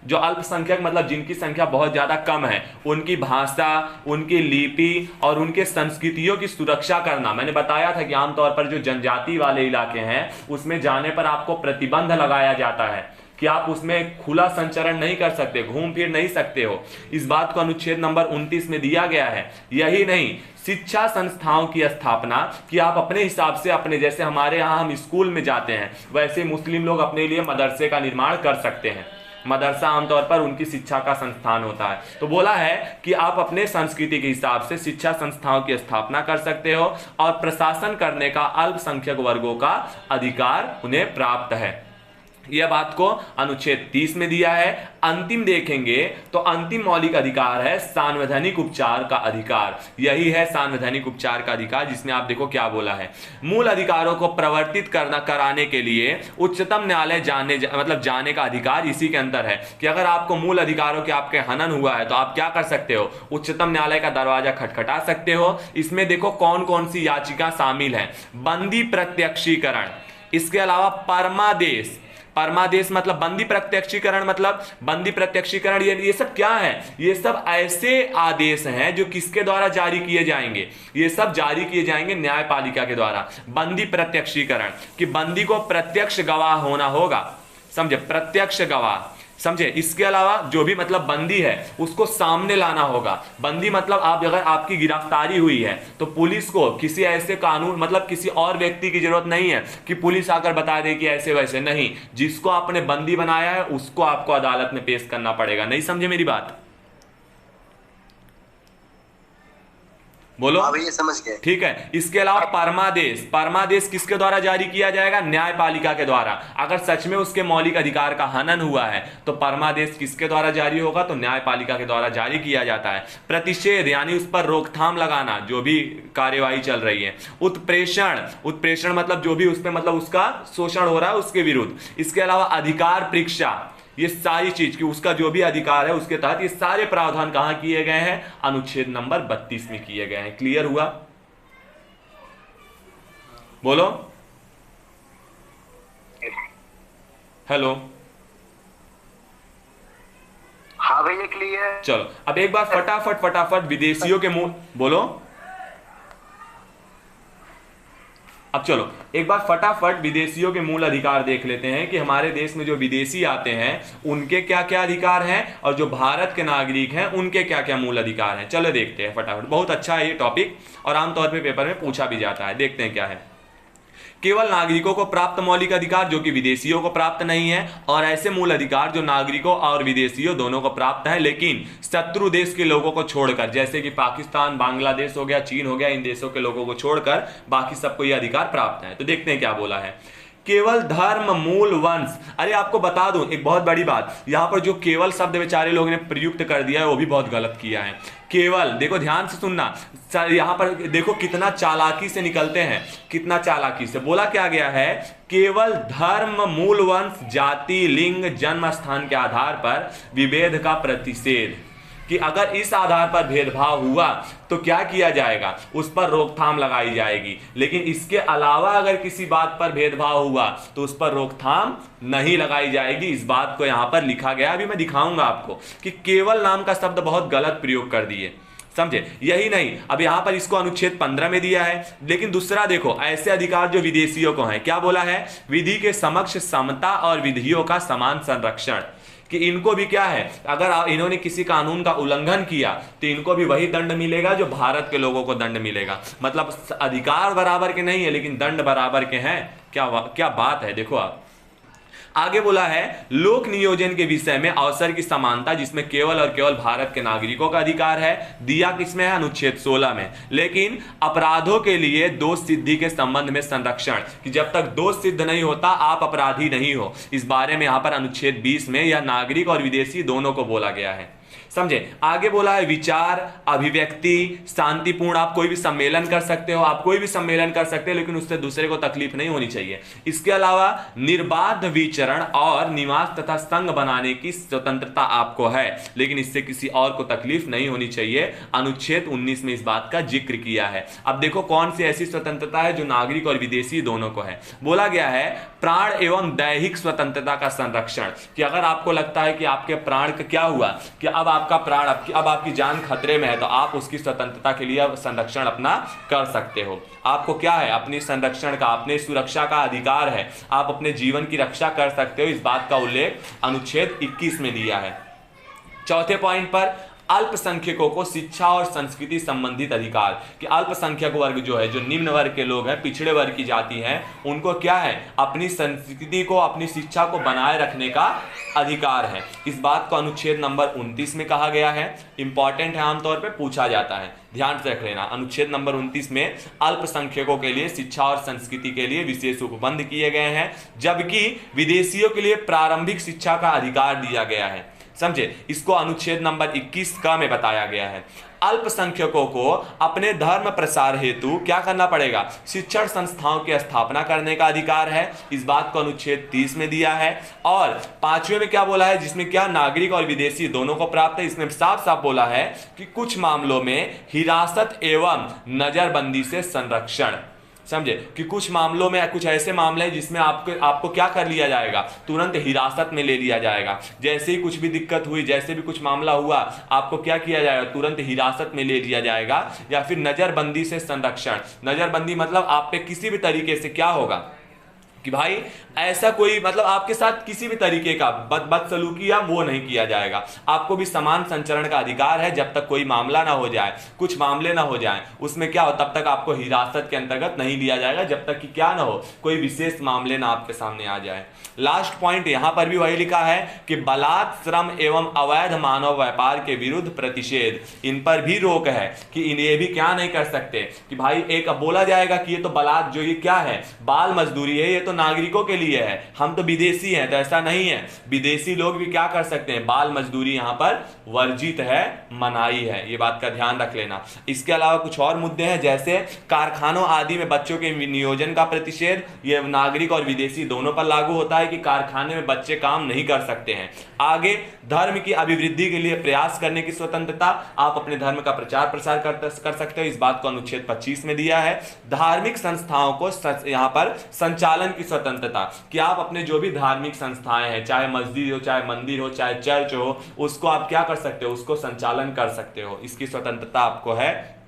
जो अल्पसंख्यक मतलब जिनकी संख्या बहुत ज्यादा कम है, उनकी भाषा, उनकी लिपि और उनके संस्कृतियों की सुरक्षा करना। मैंने बताया था कि आमतौर पर जो जनजाति वाले इलाके हैं उसमें जाने पर आपको प्रतिबंध लगाया जाता है कि आप उसमें खुला संचरण नहीं कर सकते, घूम फिर नहीं सकते हो। इस बात को अनुच्छेद नंबर 29 में दिया गया है। यही नहीं, शिक्षा संस्थाओं की स्थापना, कि आप अपने हिसाब से, अपने जैसे हमारे यहाँ हम स्कूल में जाते हैं वैसे मुस्लिम लोग अपने लिए मदरसे का निर्माण कर सकते हैं। मदरसा आमतौर पर उनकी शिक्षा का संस्थान होता है। तो बोला है कि आप अपने संस्कृति के हिसाब से शिक्षा संस्थाओं की स्थापना कर सकते हो और प्रशासन करने का अल्पसंख्यक वर्गों का अधिकार उन्हें प्राप्त है। यह बात को अनुच्छेद 30 में दिया है। अंतिम देखेंगे तो अंतिम मौलिक अधिकार है सांवैधानिक उपचार का अधिकार। यही है सांवैधानिक उपचार का अधिकार, जिसमें आप देखो क्या बोला है, मूल अधिकारों को प्रवर्तित कराने के लिए उच्चतम न्यायालय जाने का अधिकार इसी के अंदर है। कि अगर आपको मूल अधिकारों के आपके हनन हुआ है तो आप क्या कर सकते हो, उच्चतम न्यायालय का दरवाजा खटखटा सकते हो। इसमें देखो कौन कौन सी याचिका शामिल है। बंदी प्रत्यक्षीकरण, इसके अलावा परमादेश, परमादेश मतलब बंदी प्रत्यक्षीकरण, मतलब बंदी प्रत्यक्षीकरण, ये सब क्या है, ये सब ऐसे आदेश हैं जो किसके द्वारा जारी किए जाएंगे, ये सब जारी किए जाएंगे न्यायपालिका के द्वारा। बंदी प्रत्यक्षीकरण कि बंदी को प्रत्यक्ष गवाह होना होगा, समझे, प्रत्यक्ष गवाह, समझे। इसके अलावा जो भी मतलब बंदी है उसको सामने लाना होगा। बंदी मतलब आप, अगर आपकी गिरफ्तारी हुई है तो पुलिस को किसी ऐसे कानून मतलब किसी और व्यक्ति की जरूरत नहीं है कि पुलिस आकर बता दे कि ऐसे वैसे, नहीं, जिसको आपने बंदी बनाया है उसको आपको अदालत में पेश करना पड़ेगा। नहीं समझे मेरी बात? बोलो। हाँ भैया समझ गए। ठीक है, इसके अलावा परमादेश, परमादेश किसके द्वारा जारी किया जाएगा? न्यायपालिका के द्वारा। अगर सच में उसके मौलिक अधिकार का हनन हुआ है तो परमादेश किसके द्वारा जारी होगा? तो न्यायपालिका के द्वारा जारी किया जाता है। प्रतिषेध यानी उस पर रोकथाम लगाना, जो भी कार्यवाही चल रही है। उत्प्रेषण, उत्प्रेषण मतलब जो भी उस पर मतलब उसका शोषण हो रहा है उसके विरुद्ध। इसके अलावा अधिकार परीक्षा, ये सारी चीज कि उसका जो भी अधिकार है उसके तहत ये सारे प्रावधान कहां किए गए हैं? अनुच्छेद नंबर 32 में किए गए हैं। क्लियर हुआ? बोलो। हेलो। हाँ भैया क्लियर। चलो अब एक बार फटाफट फटाफट विदेशियों के मूल, बोलो। अब चलो एक बार फटाफट विदेशियों के मूल अधिकार देख लेते हैं कि हमारे देश में जो विदेशी आते हैं उनके क्या क्या अधिकार हैं और जो भारत के नागरिक हैं उनके क्या क्या मूल अधिकार हैं। चलो देखते हैं फटाफट। बहुत अच्छा है ये टॉपिक और आमतौर पे पेपर में पूछा भी जाता है। देखते हैं क्या है। केवल नागरिकों को प्राप्त मौलिक अधिकार जो कि विदेशियों को प्राप्त नहीं है, और ऐसे मूल अधिकार जो नागरिकों और विदेशियों दोनों को प्राप्त है लेकिन शत्रु देश के लोगों को छोड़कर, जैसे कि पाकिस्तान, बांग्लादेश हो गया, चीन हो गया, इन देशों के लोगों को छोड़कर बाकी सबको ये अधिकार प्राप्त है। तो देखते हैं क्या बोला है। केवल धर्म, मूल, वंश। अरे आपको बता दूं एक बहुत बड़ी बात, यहां पर जो केवल शब्द बेचारे लोगों ने प्रयुक्त कर दिया है वो भी बहुत गलत किया है। केवल, देखो ध्यान से सुनना, यहां पर देखो कितना चालाकी से निकलते हैं, कितना चालाकी से बोला क्या गया है। केवल धर्म, मूल, वंश, जाति, लिंग, जन्म स्थान के आधार पर विभेद का प्रतिषेध, कि अगर इस आधार पर भेदभाव हुआ तो क्या किया जाएगा? उस पर रोकथाम लगाई जाएगी। लेकिन इसके अलावा अगर किसी बात पर भेदभाव हुआ तो उस पर रोकथाम नहीं लगाई जाएगी। इस बात को यहां पर लिखा गया। अभी मैं दिखाऊंगा आपको कि केवल नाम का शब्द बहुत गलत प्रयोग कर दिए, समझे? यही नहीं, अब यहां पर इसको अनुच्छेद 15 में दिया है। लेकिन दूसरा देखो, ऐसे अधिकार जो विदेशियों को हैं, क्या बोला है? विधि के समक्ष समता और विधियों का समान संरक्षण, कि इनको भी क्या है, अगर इन्होंने किसी कानून का उल्लंघन किया तो इनको भी वही दंड मिलेगा जो भारत के लोगों को दंड मिलेगा। मतलब अधिकार बराबर के नहीं है लेकिन दंड बराबर के हैं। क्या बात है, देखो आप आगे बोला है। लोक नियोजन के विषय में अवसर की समानता, जिसमें केवल और केवल भारत के नागरिकों का अधिकार है, दिया किसमें है? अनुच्छेद 16 में। लेकिन अपराधों के लिए दोष सिद्धि के संबंध में संरक्षण, कि जब तक दोष सिद्ध नहीं होता आप अपराधी नहीं हो, इस बारे में यहां पर अनुच्छेद 20 में यह नागरिक और विदेशी दोनों को बोला गया है, समझे? आगे बोला है विचार, अभिव्यक्ति, शांतिपूर्ण, आप कोई भी सम्मेलन कर सकते हो, आप कोई भी सम्मेलन कर सकते हो लेकिन उससे दूसरे को तकलीफ नहीं होनी चाहिए। इसके अलावा निर्बाध विचरण और निवास तथा संघ बनाने की स्वतंत्रता आपको है, लेकिन इससे किसी और को तकलीफ नहीं होनी चाहिए। अनुच्छेद 19 में इस बात का जिक्र किया है। अब देखो कौन सी ऐसी स्वतंत्रता है जो नागरिक और विदेशी दोनों को है। बोला गया है प्राण एवं दैहिक स्वतंत्रता का संरक्षण, कि अगर आपको लगता है कि आपके प्राण का क्या हुआ, कि अब आपका प्राण, अब आपकी जान खतरे में है, तो आप उसकी स्वतंत्रता के लिए संरक्षण अपना कर सकते हो। आपको क्या है? अपनी संरक्षण का, अपने सुरक्षा का अधिकार है, आप अपने जीवन की रक्षा कर सकते हो। इस बात का उल्लेख अनुच्छेद 21 में दिया है। चौथे पॉइंट पर अल्पसंख्यकों को शिक्षा और संस्कृति संबंधित अधिकार, कि अल्पसंख्यक वर्ग जो है, जो निम्न वर्ग के लोग हैं, पिछड़े वर्ग की जाति हैं, उनको क्या है? अपनी संस्कृति को, अपनी शिक्षा को बनाए रखने का अधिकार है। इस बात को अनुच्छेद नंबर 29 में कहा गया है। इंपॉर्टेंट है, आमतौर पर पूछा जाता है, ध्यान से रख लेना। अनुच्छेद नंबर 29 में अल्पसंख्यकों के लिए शिक्षा और संस्कृति के लिए विशेष उपबंध किए गए हैं, जबकि विदेशियों के लिए प्रारंभिक शिक्षा का अधिकार दिया गया है, समझे? इसको अनुच्छेद नंबर 21 का में बताया गया है। अल्पसंख्यकों को अपने धर्म प्रसार हेतु क्या करना पड़ेगा? शिक्षण संस्थाओं की स्थापना करने का अधिकार है। इस बात को अनुच्छेद 30 में दिया है। और पांचवें में क्या बोला है, जिसमें क्या नागरिक और विदेशी दोनों को प्राप्त है, इसमें साफ साफ बोला है कि कुछ मामलों में हिरासत एवं नजरबंदी से संरक्षण, समझे? कि कुछ मामलों में, कुछ ऐसे मामले हैं जिसमें आपको क्या कर लिया जाएगा? तुरंत हिरासत में ले लिया जाएगा। जैसे ही कुछ भी दिक्कत हुई, जैसे भी कुछ मामला हुआ, आपको क्या किया जाएगा? तुरंत हिरासत में ले लिया जाएगा। या फिर नजरबंदी से संरक्षण, नजरबंदी मतलब आप पे किसी भी तरीके से क्या होगा? कि भाई ऐसा कोई मतलब आपके साथ किसी भी तरीके का बदसलूकी या वो नहीं किया जाएगा। आपको भी समान संचरण का अधिकार है, जब तक कोई मामला ना हो जाए, कुछ मामले ना हो जाए, उसमें क्या हो तब तक आपको हिरासत के अंतर्गत नहीं लिया जाएगा, जब तक कि क्या ना हो कोई विशेष मामले ना आपके सामने आ जाए। लास्ट पॉइंट यहां पर भी वही लिखा है कि बलात्, श्रम एवं अवैध मानव व्यापार के विरुद्ध प्रतिषेध, इन पर भी रोक है कि ये भी क्या नहीं कर सकते कि भाई एक बोला जाएगा कि ये तो बलात् जो ये क्या है, बाल मजदूरी है, ये तो नागरिकों के लिए है, हम तो विदेशी हैं, तो ऐसा नहीं है। विदेशी लोग भी क्या कर सकते हैं, बाल मजदूरी यहां पर वर्जित है, मनाही है, ये बात का ध्यान रख लेना। इसके अलावा कुछ और मुद्दे हैं, जैसे कारखानों आदि में बच्चों के नियोजन का प्रतिषेध, ये नागरिक और विदेशी दोनों पर लागू होता है कि कारखाने में बच्चे काम नहीं कर सकते हैं। आगे धर्म की अभिवृद्धि के लिए प्रयास करने की स्वतंत्रता, आप अपने धर्म का प्रचार प्रसार कर सकते हो, इस बात को अनुच्छेद 25 में दिया है। धार्मिक संस्थाओं को यहां पर संचालन की स्वतंत्रता, कि आप अपने जो भी धार्मिक संस्थाएं हैं, चाहे मस्जिद हो, चाहे मंदिर हो, चाहे चर्च हो, उसको आप क्या कर सकते हो, उसको संचालन कर सकते हो, इसकी स्वतंत्रता आपको है।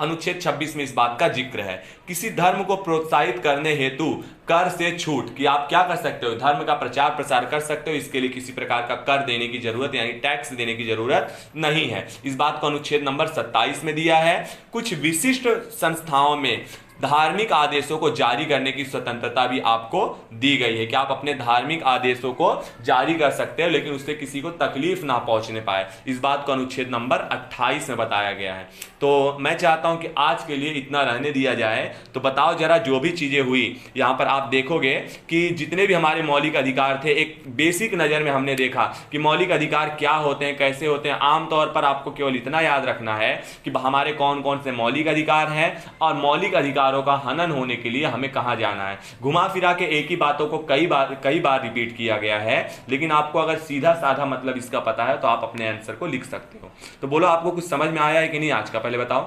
अनुच्छेद 26 में इस बात का जिक्र है। किसी धर्म को प्रोत्साहित करने हेतु कर से छूट, कि आप क्या कर सकते हो, धर्म का प्रचार प्रसार कर सकते हो, इसके लिए किसी प्रकार का कर देने की जरूरत यानी टैक्स देने की जरूरत नहीं है, इस बात को अनुच्छेद नंबर 27 में दिया है। कुछ विशिष्ट संस्थाओं में धार्मिक आदेशों को जारी करने की स्वतंत्रता भी आपको दी गई है कि आप अपने धार्मिक आदेशों को जारी कर सकते हैं, लेकिन उससे किसी को तकलीफ ना पहुंचने पाए, इस बात को अनुच्छेद नंबर 28 में बताया गया है। तो मैं चाहता हूं कि आज के लिए इतना रहने दिया जाए। तो बताओ जरा, जो भी चीजें हुई यहां पर आप देखोगे कि जितने भी हमारे मौलिक अधिकार थे, एक बेसिक नजर में हमने देखा कि मौलिक अधिकार क्या होते हैं, कैसे होते हैं। आमतौर पर आपको केवल इतना याद रखना है कि हमारे कौन कौन से मौलिक अधिकार हैं और मौलिक अधिकारों का हनन होने के लिए हमें कहां जाना है। घुमा फिरा के एक ही बातों को कई बार रिपीट किया गया है, लेकिन आपको अगर सीधा साधा मतलब इसका पता है तो आप अपने आंसर को लिख सकते हो। तो बोलो, आपको कुछ समझ में आया है कि नहीं आज का, पहले बताओ।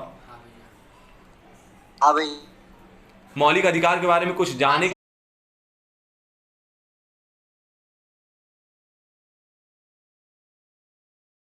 हाँ भाई। मौलिक अधिकार के बारे में कुछ जाने